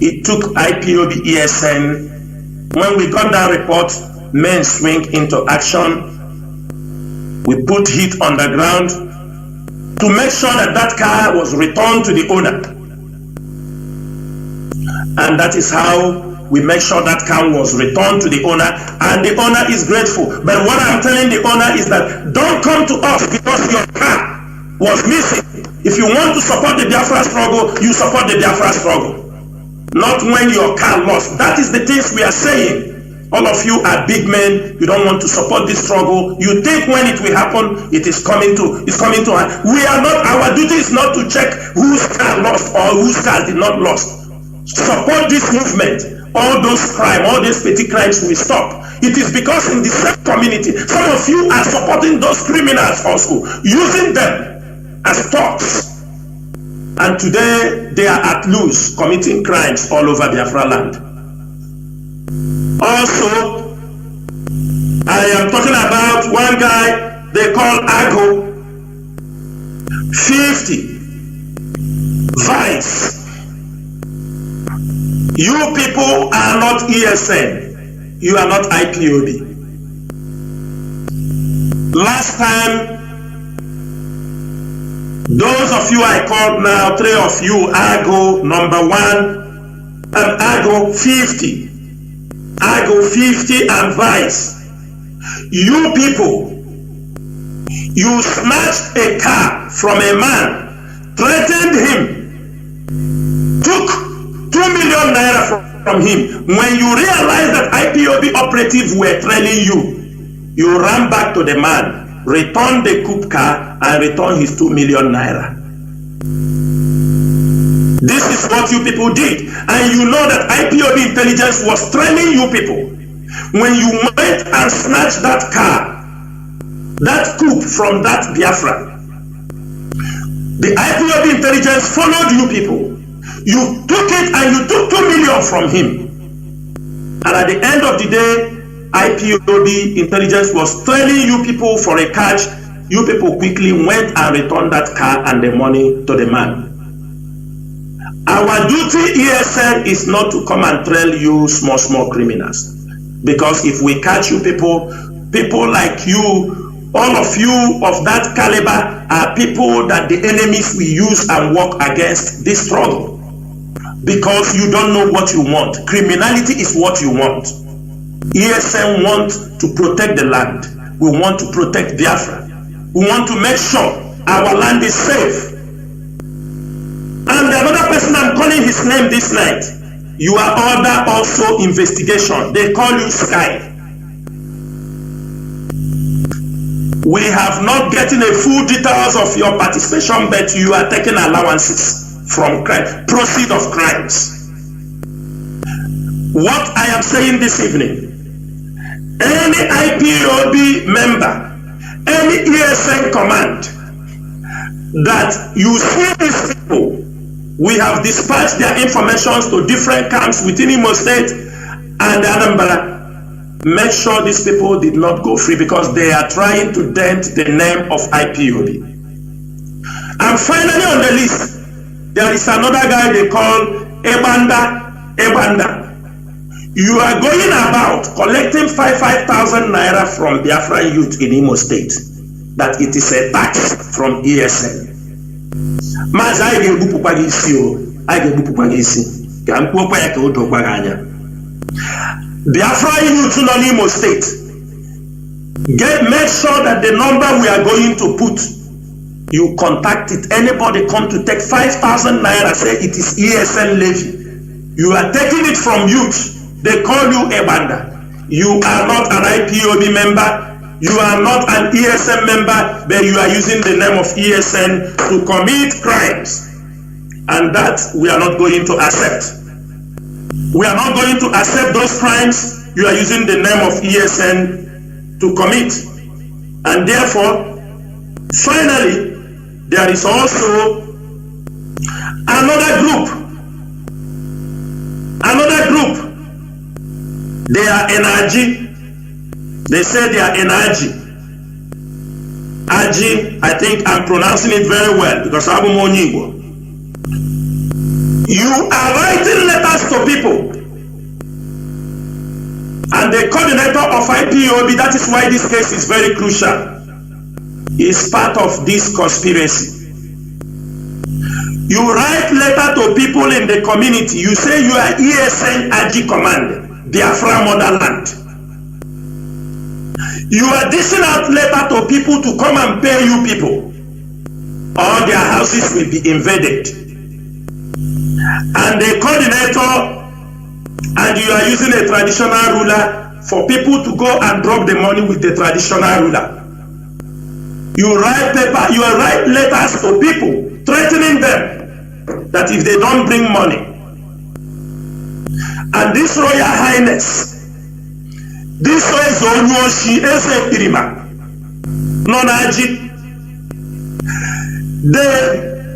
It took IPOB ESN. When we got that report, men swing into action. We put heat on the ground to make sure that that car was returned to the owner. And that is how we make sure that car was returned to the owner, and the owner is grateful. But what I'm telling the owner is that don't come to us because your car was missing. If you want to support the Biafra struggle, you support the Biafra struggle. Not when your car lost. That is the things we are saying. All of you are big men. You don't want to support this struggle. You think when it will happen, it's coming to. We are not. Our duty is not to check whose car lost or whose car did not lost. Support this movement. All those crimes, all these petty crimes will stop. It is because in the same community, some of you are supporting those criminals also, using them as thugs. And today, they are at loose, committing crimes all over Biafra land. Also, I am talking about one guy they call Ago, 50, Vice. You people are not ESN. You are not IPOB. Last time, Those of you I called now, 3 of you, Argo number 1, and Argo 50. Argo 50 and Vice. You people, you snatched a car from a man, threatened him, took 2 million naira from him. When you realized that IPOB operatives were trailing you ran back to the man, returned the coup car, and returned his 2 million naira. This is what you people did. And you know that IPOB intelligence was training you people. When you went and snatched that car, that coup from that Biafra, the IPOB intelligence followed you people. You took it and you took 2 million from him. And at the end of the day, IPOB intelligence was trailing you people for a catch. You people quickly went and returned that car and the money to the man. Our duty, ESN, is not to come and trail you small criminals. Because if we catch you people like you, all of you of that caliber are people that the enemies will use and work against this struggle. Because you don't know what you want. Criminality is what you want. ESN wants to protect the land. We want to protect Biafra. We want to make sure our land is safe. And the other person, I'm calling his name this night. You are under also investigation. They call you Sky. We have not gotten a full details of your participation, but you are taking allowances from crime, proceed of crimes. What I am saying this evening, any IPOB member, any ESN command, that you see these people, we have dispatched their information to different camps within Imo State and Anambra. Make sure these people did not go free because they are trying to dent the name of IPOB. And finally on the list, there is another guy they call Ebanda. You are going about collecting 5,000 naira from Biafran youth in Imo State. That it is a tax from ESN. Maza I ga-egbupụkwa gị isi o, I ga-egbupụkwa gị isi ka mkpụkwa ya ka o dokwa gị anya. Biafra youth nọ n'Imo State, make sure that the number we are going to put, you contact it. Anybody come to take 5,000 naira, say it is ESN levy. You are taking it from youth. They call you a banda. You are not an IPOB member. You are not an ESN member, but you are using the name of ESN to commit crimes. And that we are not going to accept. We are not going to accept those crimes you are using the name of ESN to commit. And therefore, finally, there is also another group. They are NRG. They say they are NRG. Aji, I think I'm pronouncing it very well because I'm Monigo. You are writing letters to people. And the coordinator of IPOB, that is why this case is very crucial, is part of this conspiracy. You write letter to people in the community. You say you are ESN Aji Command, Biafra Motherland. You are dishing out letter to people to come and pay you people. All their houses will be invaded. And the coordinator, and you are using a traditional ruler for people to go and drop the money with the traditional ruler. You write letters to people threatening them that if they don't bring money. And this Royal Highness, this is Onyoshi Eze Irima, Nonaji,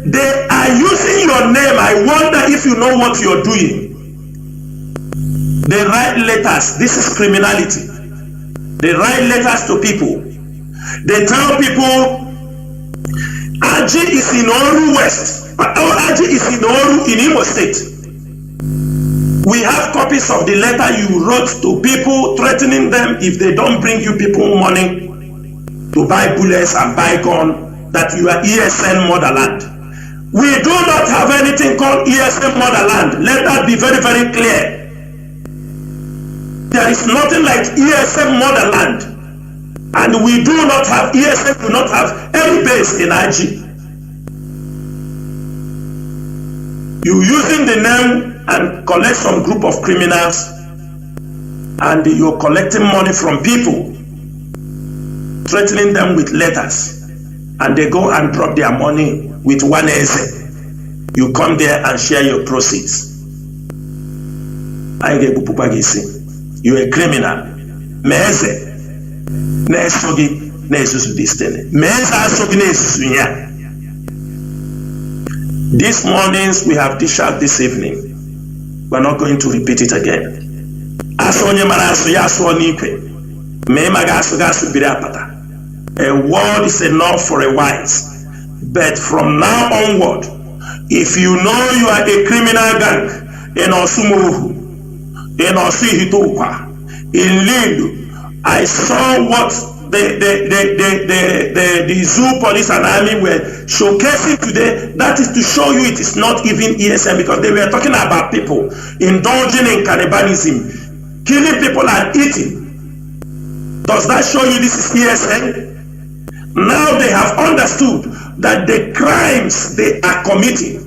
they are using your name. I wonder if you know what you're doing. They write letters. This is criminality. They write letters to people. They tell people, Aji is in Oru West. Aji is in Oru in Imo State. We have copies of the letter you wrote to people threatening them if they don't bring you people money to buy bullets and buy gun, that you are ESN motherland. We do not have anything called ESN motherland. Let that be very, very clear. There is nothing like ESN motherland. And we do not have, ESN do not have any base in IG. You using the name and collect some group of criminals, and you're collecting money from people, threatening them with letters, and they go and drop their money with one eze. You come there and share your proceeds. You're a criminal. Meze. Nesogi nesusu destiny. Meze asogi nesusu nya. These mornings we have dished out this evening. We're not going to repeat it again. Asonye maraso yaso nikwe. Me magaso gaso birapata. A word is enough for a wise. But from now onward, if you know you are a criminal gang in Osumuhu, in Osihitokwa, in Lindu, I saw what the zoo police and army were showcasing today. That is to show you it is not even ESN, because they were talking about people indulging in cannibalism, killing people and eating. Does that show you this is ESN? Now they have understood that the crimes they are committing,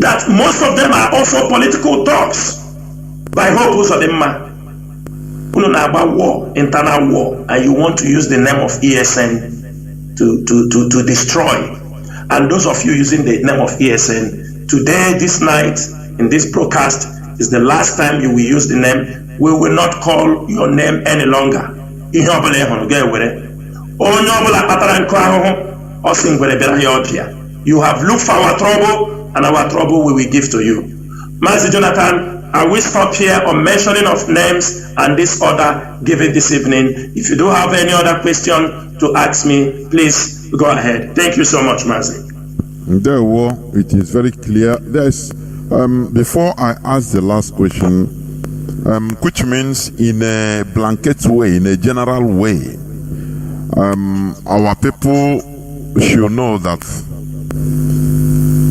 that most of them are also political talks by Hopus of the man. About war, internal war, and you want to use the name of ESN to destroy. And those of you using the name of ESN, today, this night, in this broadcast, is the last time you will use the name. We will not call your name any longer. You have looked for our trouble, and our trouble we will give to you. Master Jonathan, I will stop here on mentioning of names and this order given this evening. If you do have any other question to ask me, please go ahead. Thank you so much, Mazi. There, it is very clear. There's before I ask the last question, which means in a blanket way, in a general way, our people should know that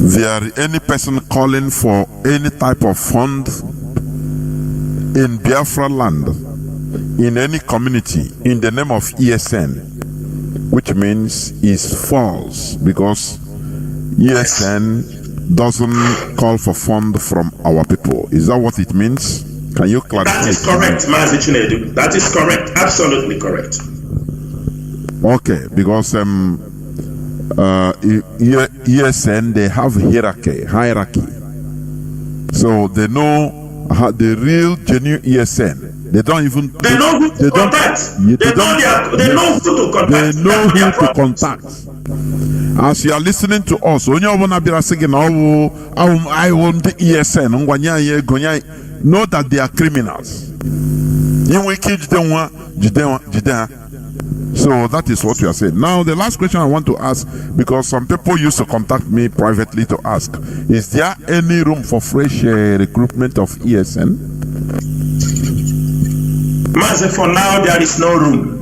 there any person calling for any type of fund in Biafra land, in any community, in the name of ESN, which means is false, because ESN doesn't call for fund from our people. Is that what it means? Can you clarify? That is correct, Mazi Chinedu. That is correct, absolutely correct. Okay, because ESN, they have hierarchy. So they know the real genuine ESN. They don't even. They know who to contact. They know who to contact. They know who to contact. As you are listening to us, when you want to be saying, I want the ESN, know that they are criminals. So that is what we are saying. Now, the last question I want to ask, because some people used to contact me privately to ask, is there any room for fresh recruitment of ESN? Master, for now, there is no room.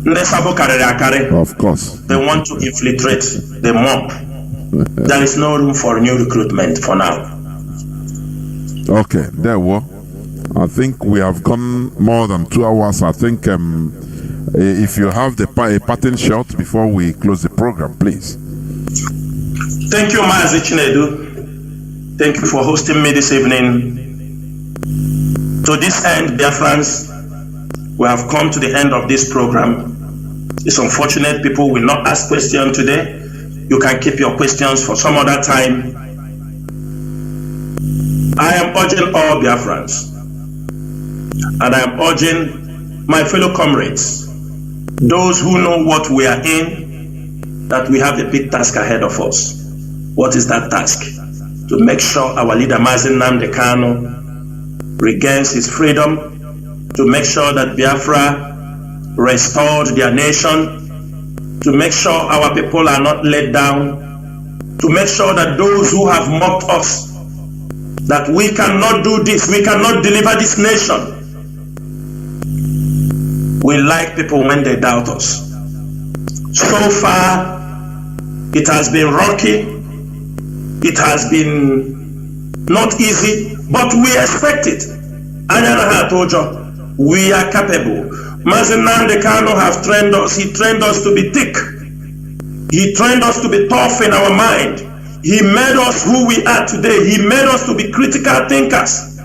Of course. They want to infiltrate the mob. There is no room for new recruitment for now. Okay, there were. I think we have gone more than 2 hours. I think if you have a pattern shot before we close the program, please. Thank you, Mazi Chinedu. Thank you for hosting me this evening. To this end, dear friends, we have come to the end of this program. It's unfortunate people will not ask questions today. You can keep your questions for some other time. I am urging all Biafrans, and I am urging my fellow comrades, those who know what we are in, that we have a big task ahead of us. What is that task? To make sure our leader Mazi Nnamdi Kanu regains his freedom, to make sure that Biafra restored their nation, to make sure our people are not let down, to make sure that those who have mocked us, that we cannot do this, we cannot deliver this nation. We like people when they doubt us. So far, it has been rocky. It has been not easy, but we expect it. We are capable. Mazi Nnamdi Kanu have trained us. He trained us to be thick. He trained us to be tough in our mind. He made us who we are today. He made us to be critical thinkers.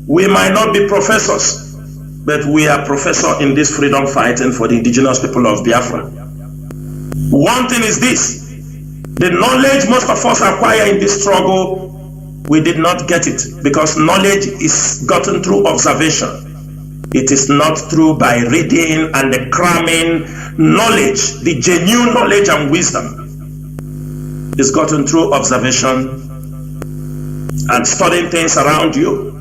We might not be professors, but we are professors in this freedom fighting for the indigenous people of Biafra. One thing is this: the knowledge most of us acquire in this struggle, we did not get it because knowledge is gotten through observation. It is not through by reading and the cramming. Knowledge, the genuine knowledge and wisdom, is gotten through observation and studying things around you.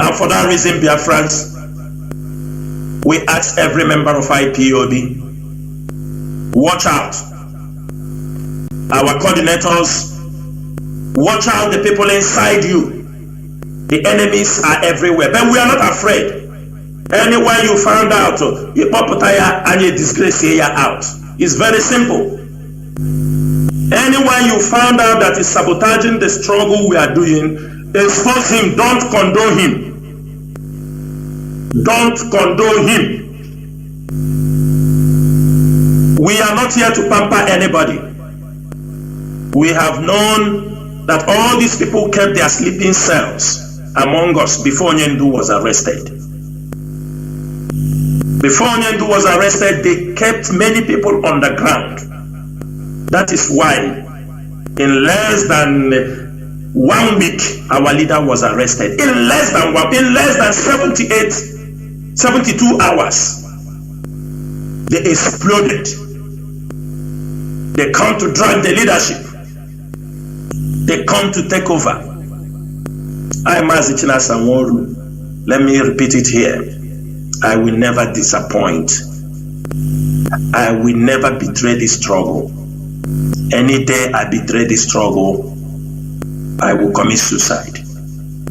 And for that reason, Biafrans, we ask every member of IPOB, watch out. Our coordinators, watch out the people inside you. The enemies are everywhere, but we are not afraid. Anywhere you found out, you poputaya and you disgrace you out. It's very simple. Anywhere you found out that is sabotaging the struggle we are doing, expose him. Don't condone him. Don't condone him. We are not here to pamper anybody. We have known that all these people kept their sleeping cells among us before Nyendu was arrested. Before Nyendu was arrested, they kept many people on the ground. That is why in less than 1 week, our leader was arrested. In less than 72 hours, they exploded. They come to drag the leadership. They come to take over. I, Mazi Chinasa Nworu, let me repeat it here. I will never disappoint. I will never betray this struggle. Any day I betray this struggle, I will commit suicide.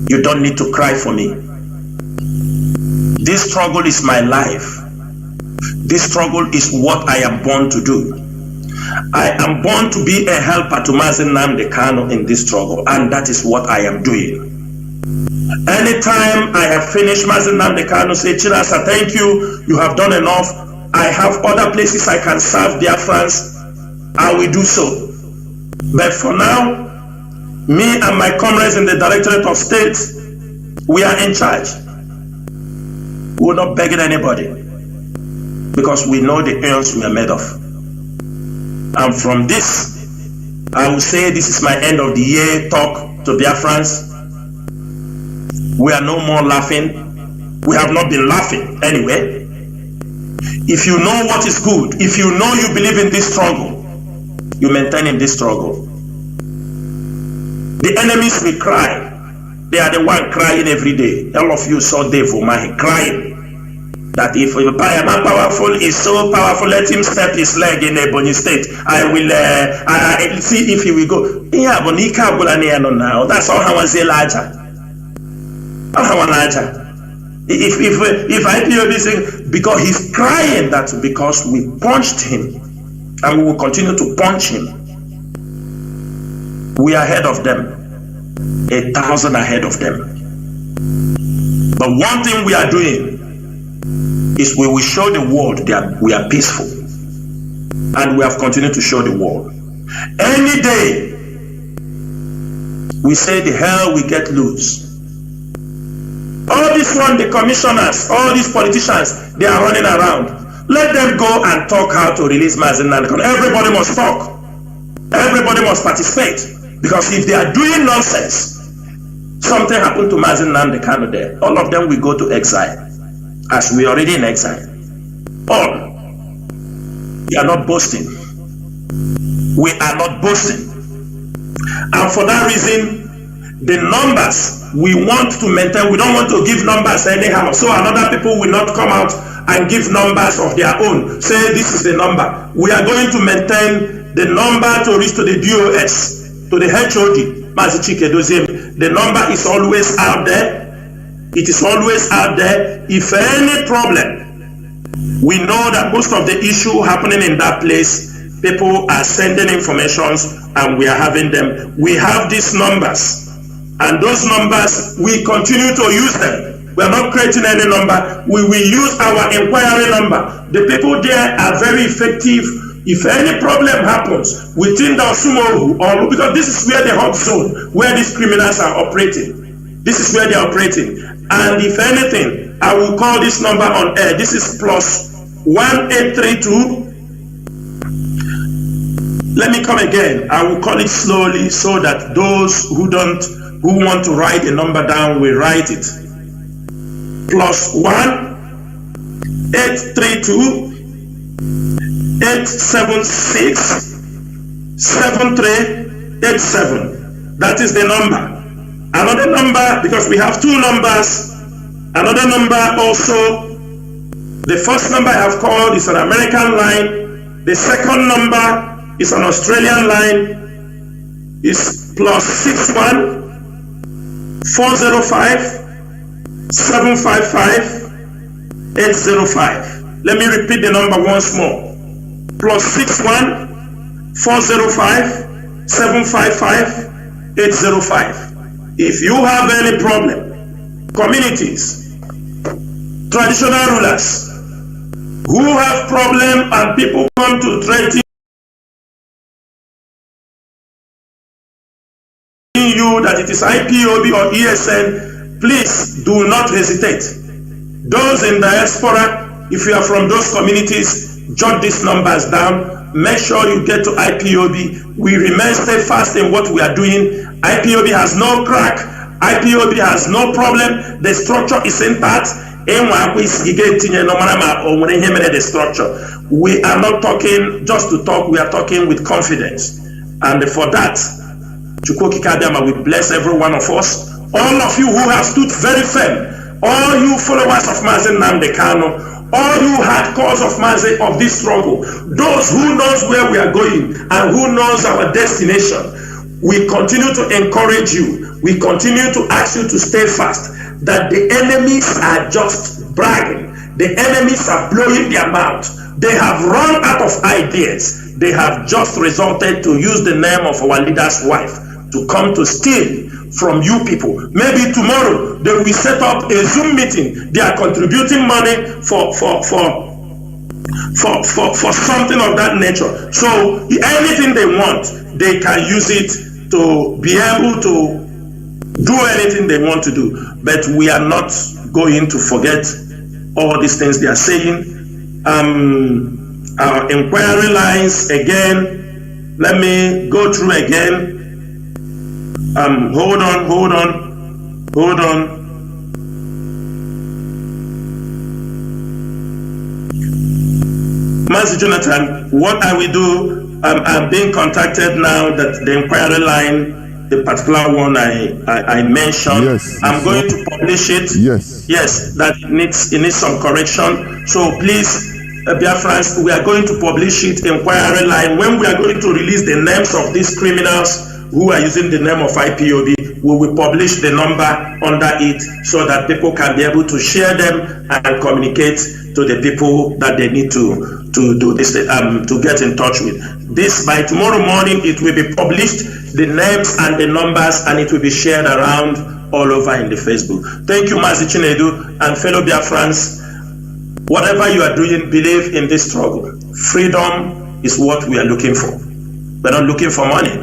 You don't need to cry for me. This struggle is my life. This struggle is what I am born to do. I am born to be a helper to Mazi Nnamdi Kanu in this struggle, and that is what I am doing. Anytime I have finished, Mazi Nnamdi Kanu say, Chinasa, thank you, you have done enough. I have other places I can serve Biafrans. I will do so. But for now, me and my comrades in the Directorate of State, we are in charge. We will not beg anybody because we know the ills we are made of. And from this, I will say this is my end of the year talk to Biafrans. We are no more laughing. We have not been laughing anyway. If you know what is good, if you know you believe in this struggle, you maintain in this struggle. The enemies will cry. They are the one crying every day. All of you saw Dave Umahi crying that if a man powerful is so powerful, let him step his leg in Ebonyi State. I will see if he will go. Yeah, but he can't go now. That's all I want to say, larger. If IPOB saying, because he's crying that because we punched him and we will continue to punch him, we are ahead of them, 1,000 ahead of them. But one thing we are doing is we will show the world that we are peaceful, and we have continued to show the world. Any day we say the hell we get loose. All this one, the commissioners, all these politicians, they are running around. Let them go and talk how to release Mazi Nnamdi Kanu. Everybody must talk. Everybody must participate. Because if they are doing nonsense, something happened to Mazi Nnamdi Kanu there. All of them will go to exile. As we are already in exile. All. We are not boasting. We are not boasting. And for that reason, the numbers we want to maintain, we don't want to give numbers anyhow, so another people will not come out and give numbers of their own, say this is the number. We are going to maintain the number to reach to the DOS, to the HOD, Mazi Chike Doziem. The number is always out there. It is always out there. If any problem We know that most of the issue happening in that place, people are sending informations and we are having them. We have these numbers, and those numbers, we continue to use them. We are not creating any number. We will use our inquiry number. The people there are very effective. If any problem happens within the Osumoru, or because this is where the hot zone, where these criminals are operating. This is where they are operating. And if anything, I will call this number on air. This is plus 1832. Let me come again. I will call it slowly so that those who want to write the number down will write it. Plus 1832 876 7387. That is the number. Another number, because we have two numbers. Another number also. The first number I have called is an American line. The second number is an Australian line. It's plus 61 405 755 805. Let me repeat the number once more. Plus 61 405 755 805. If you have any problem, communities, traditional rulers who have problem and people come to threaten you that it is IPOB or ESN, please do not hesitate. Those in diaspora, if you are from those communities, jot these numbers down. Make sure you get to IPOB. We remain steadfast in what we are doing. IPOB has no crack. IPOB has no problem. The structure is intact. The structure. We are not talking just to talk. We are talking with confidence. And for that, Chukwuokike Abịama will bless every one of us. All of you who have stood very firm, all you followers of Mazi Nnamdi Kanu, all you hardcores of Mazi of this struggle, those who knows where we are going and who knows our destination, we continue to encourage you. We continue to ask you to stay fast, that the enemies are just bragging. The enemies are blowing their mouth. They have run out of ideas. They have just resorted to use the name of our leader's wife to come to steal from you people. Maybe tomorrow they will set up a Zoom meeting. They are contributing money for something of that nature. So anything they want, they can use it to be able to do anything they want to do. But we are not going to forget all these things they are saying. Our inquiry lines again. Let me go through again. Hold on. Mazi Jonathan, what I will do, I'm being contacted now that the inquiry line, the particular one I mentioned, yes, I'm going to publish it. Yes, that it needs some correction. So please, Biafrans, we are going to publish it, inquiry line. When we are going to release the names of these criminals who are using the name of IPOB, we will publish the number under it so that people can be able to share them and communicate to the people that they need to do this, to get in touch with. This, by tomorrow morning, it will be published, the names and the numbers, and it will be shared around all over in the Facebook. Thank you, Mazi Chinedu, and fellow Biafrans. Whatever you are doing, believe in this struggle. Freedom is what we are looking for. We're not looking for money.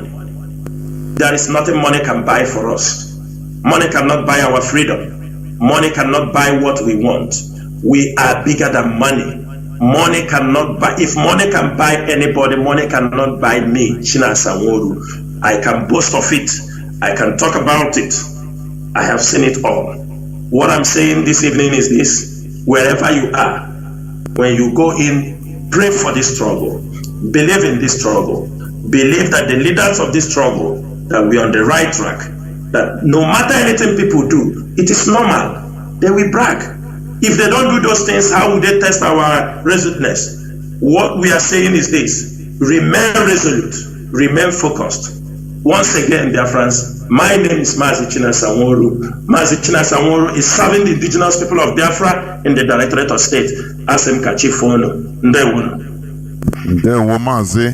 There is nothing money can buy for us. Money cannot buy our freedom. Money cannot buy what we want. We are bigger than money. Money cannot buy. If money can buy anybody, money cannot buy me, Chinasa Nworu. I can boast of it. I can talk about it. I have seen it all. What I'm saying this evening is this. Wherever you are, when you go in, pray for this struggle. Believe in this struggle. Believe that the leaders of this struggle, that we are on the right track. That no matter anything people do, it is normal. They will brag. If they don't do those things, how will they test our resoluteness? What we are saying is this: remain resolute, remain focused, Once again, dear friends, my name is Mazi Chinasa Nworu. Mazi Chinasa Nworu is serving the indigenous people of Biafra in the Directorate of State. Asem Kachifono. Ndewono. Ndewo Mazi.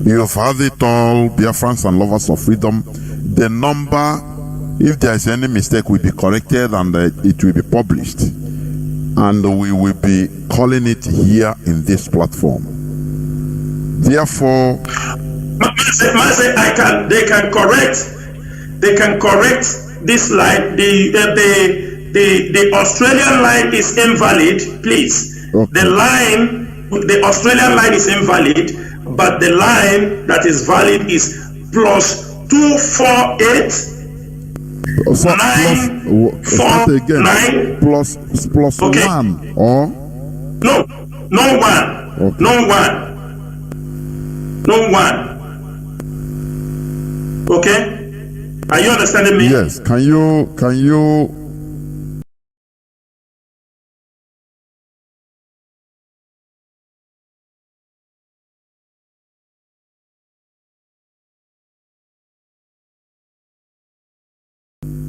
You've had it all, Biafrans and lovers of freedom. The number, if there is any mistake, will be corrected and it will be published. And we will be calling it here in this platform. Therefore, they can correct this line. The Australian line is invalid, please. Okay. The Australian line is invalid, but the line that is valid is +248 so 949 plus okay. 1 or no one. Okay. No one. Okay? Are you understanding me? yes, can you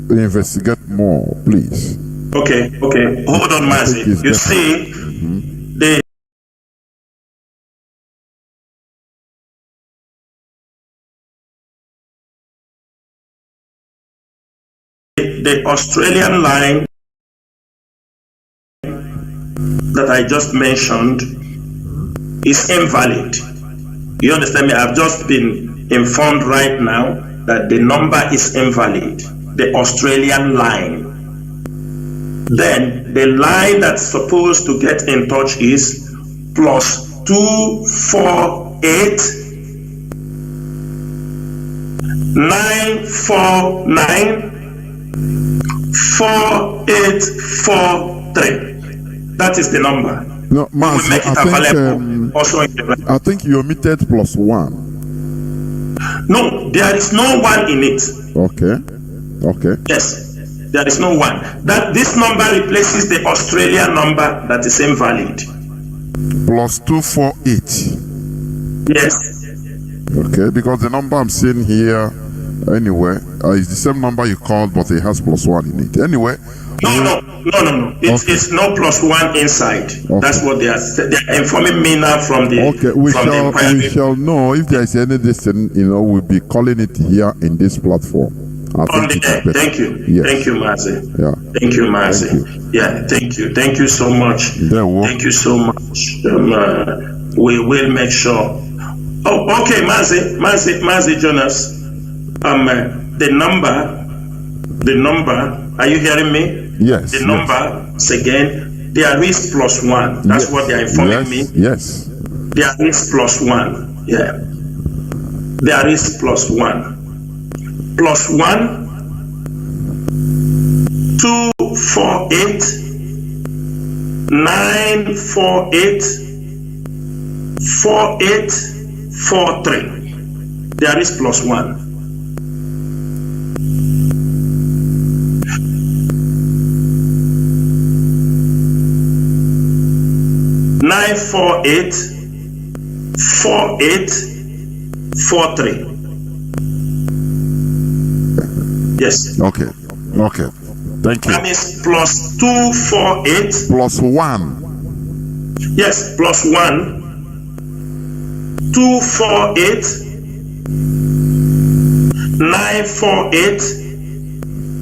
investigate more, please? Okay. Hold on, Mazi. You see, the Australian line that I just mentioned is invalid. You understand me? I've just been informed right now that the number is invalid. The Australian line. Then the line that's supposed to get in touch is +248 949 4843. That is the number. No, Mazi, we make it available also in the I think you omitted +1. No, there is no one in it. Okay. Yes, there is no one. That this number replaces the Australian number that is invalid. +248. Yes. Okay, because the number I'm seeing here anyway is the same number you called, but it has +1 in it. Anyway. No. It's no +1 inside. Okay. That's what they are informing me now from the. Okay, we shall know if there is any distance. We'll be calling it here in this platform. On the air. Thank you. Yes. Thank you, Mazi. Yeah. Thank you, Mazi. Yeah. Thank you. Thank you so much. Thank you so much. We will make sure. Oh, okay, Mazi Jonas. The number. Are you hearing me? Yes. The number again. There is +1. That's what they are informing me. Yes. There is +1. Yeah. There is +1. +1 248 948 4843. There is +1. Nine 48 4843. Yes. Okay. Thank you. That means +248 +1. Yes, +1 248 948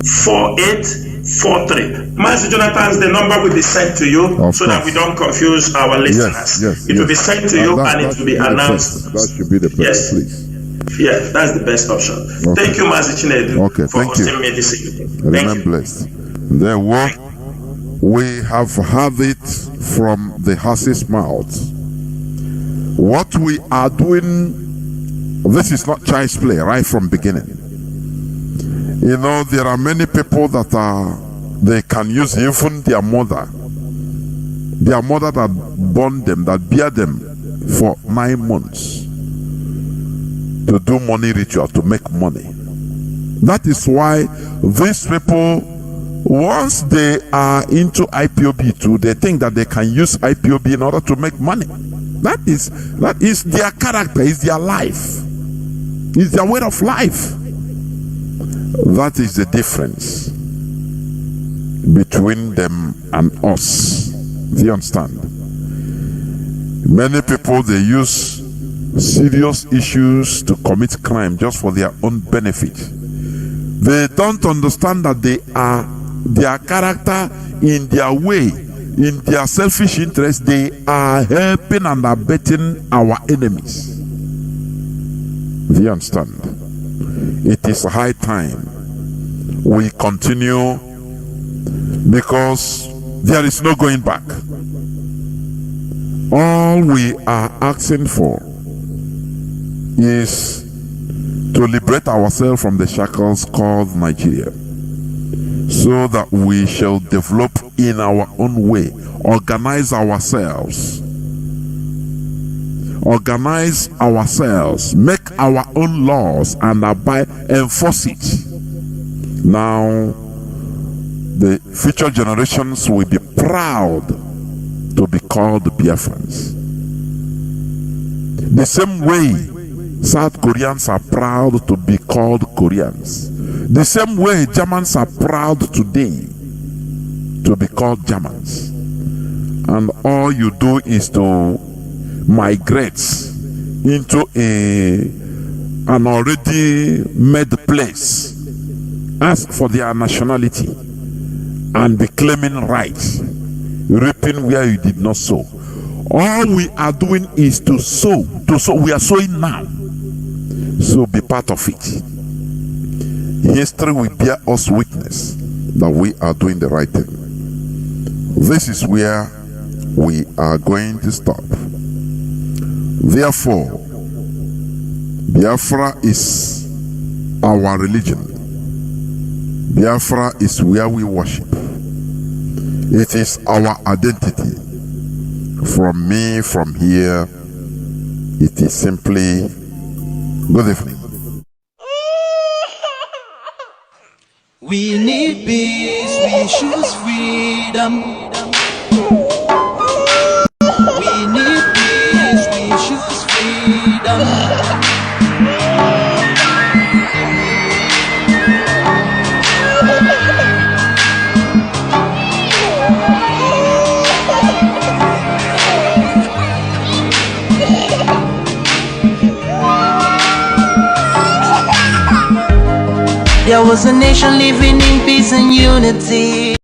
4843. Master Jonathan, the number will be sent to you so that we don't confuse our listeners. It will be sent to you and it will be announced. That should be the best, please. Yeah, that's the best option. Okay. Thank you, Master Chinedu, for hosting me this evening. Remain blessed. We have had it from the horse's mouth. What we are doing, this is not child's play right from beginning. There are many people that they can use even their mother that born them, that bear them for 9 months to do money ritual, to make money. That is why these people, once they are into IPOB too, they think that they can use IPOB in order to make money. That is their character, is their life. It's their way of life. That is the difference between them and us. Do you understand? Many people, they use serious issues to commit crime just for their own benefit. They don't understand that they are their character in their way, in their selfish interest. They are helping and abetting our enemies. Do you understand? It is high time we continue, because there is no going back. All we are asking for is to liberate ourselves from the shackles called Nigeria, so that we shall develop in our own way, organize ourselves, make our own laws and enforce it. Now, the future generations will be proud to be called Biafrans. The same way South Koreans are proud to be called Koreans. The same way Germans are proud today to be called Germans. And all you do is to migrate into an already made place, ask for their nationality, and be claiming rights, reaping where you did not sow. All we are doing is to sow. We are sowing now. So be part of it. History will bear us witness that we are doing the right thing. This is where we are going to stop. Therefore, Biafra is our religion. Biafra is where we worship. It is our identity. From me, from here, it is simply good evening. We need peace, we choose freedom. We need peace, we choose freedom. There was a nation living in peace and unity.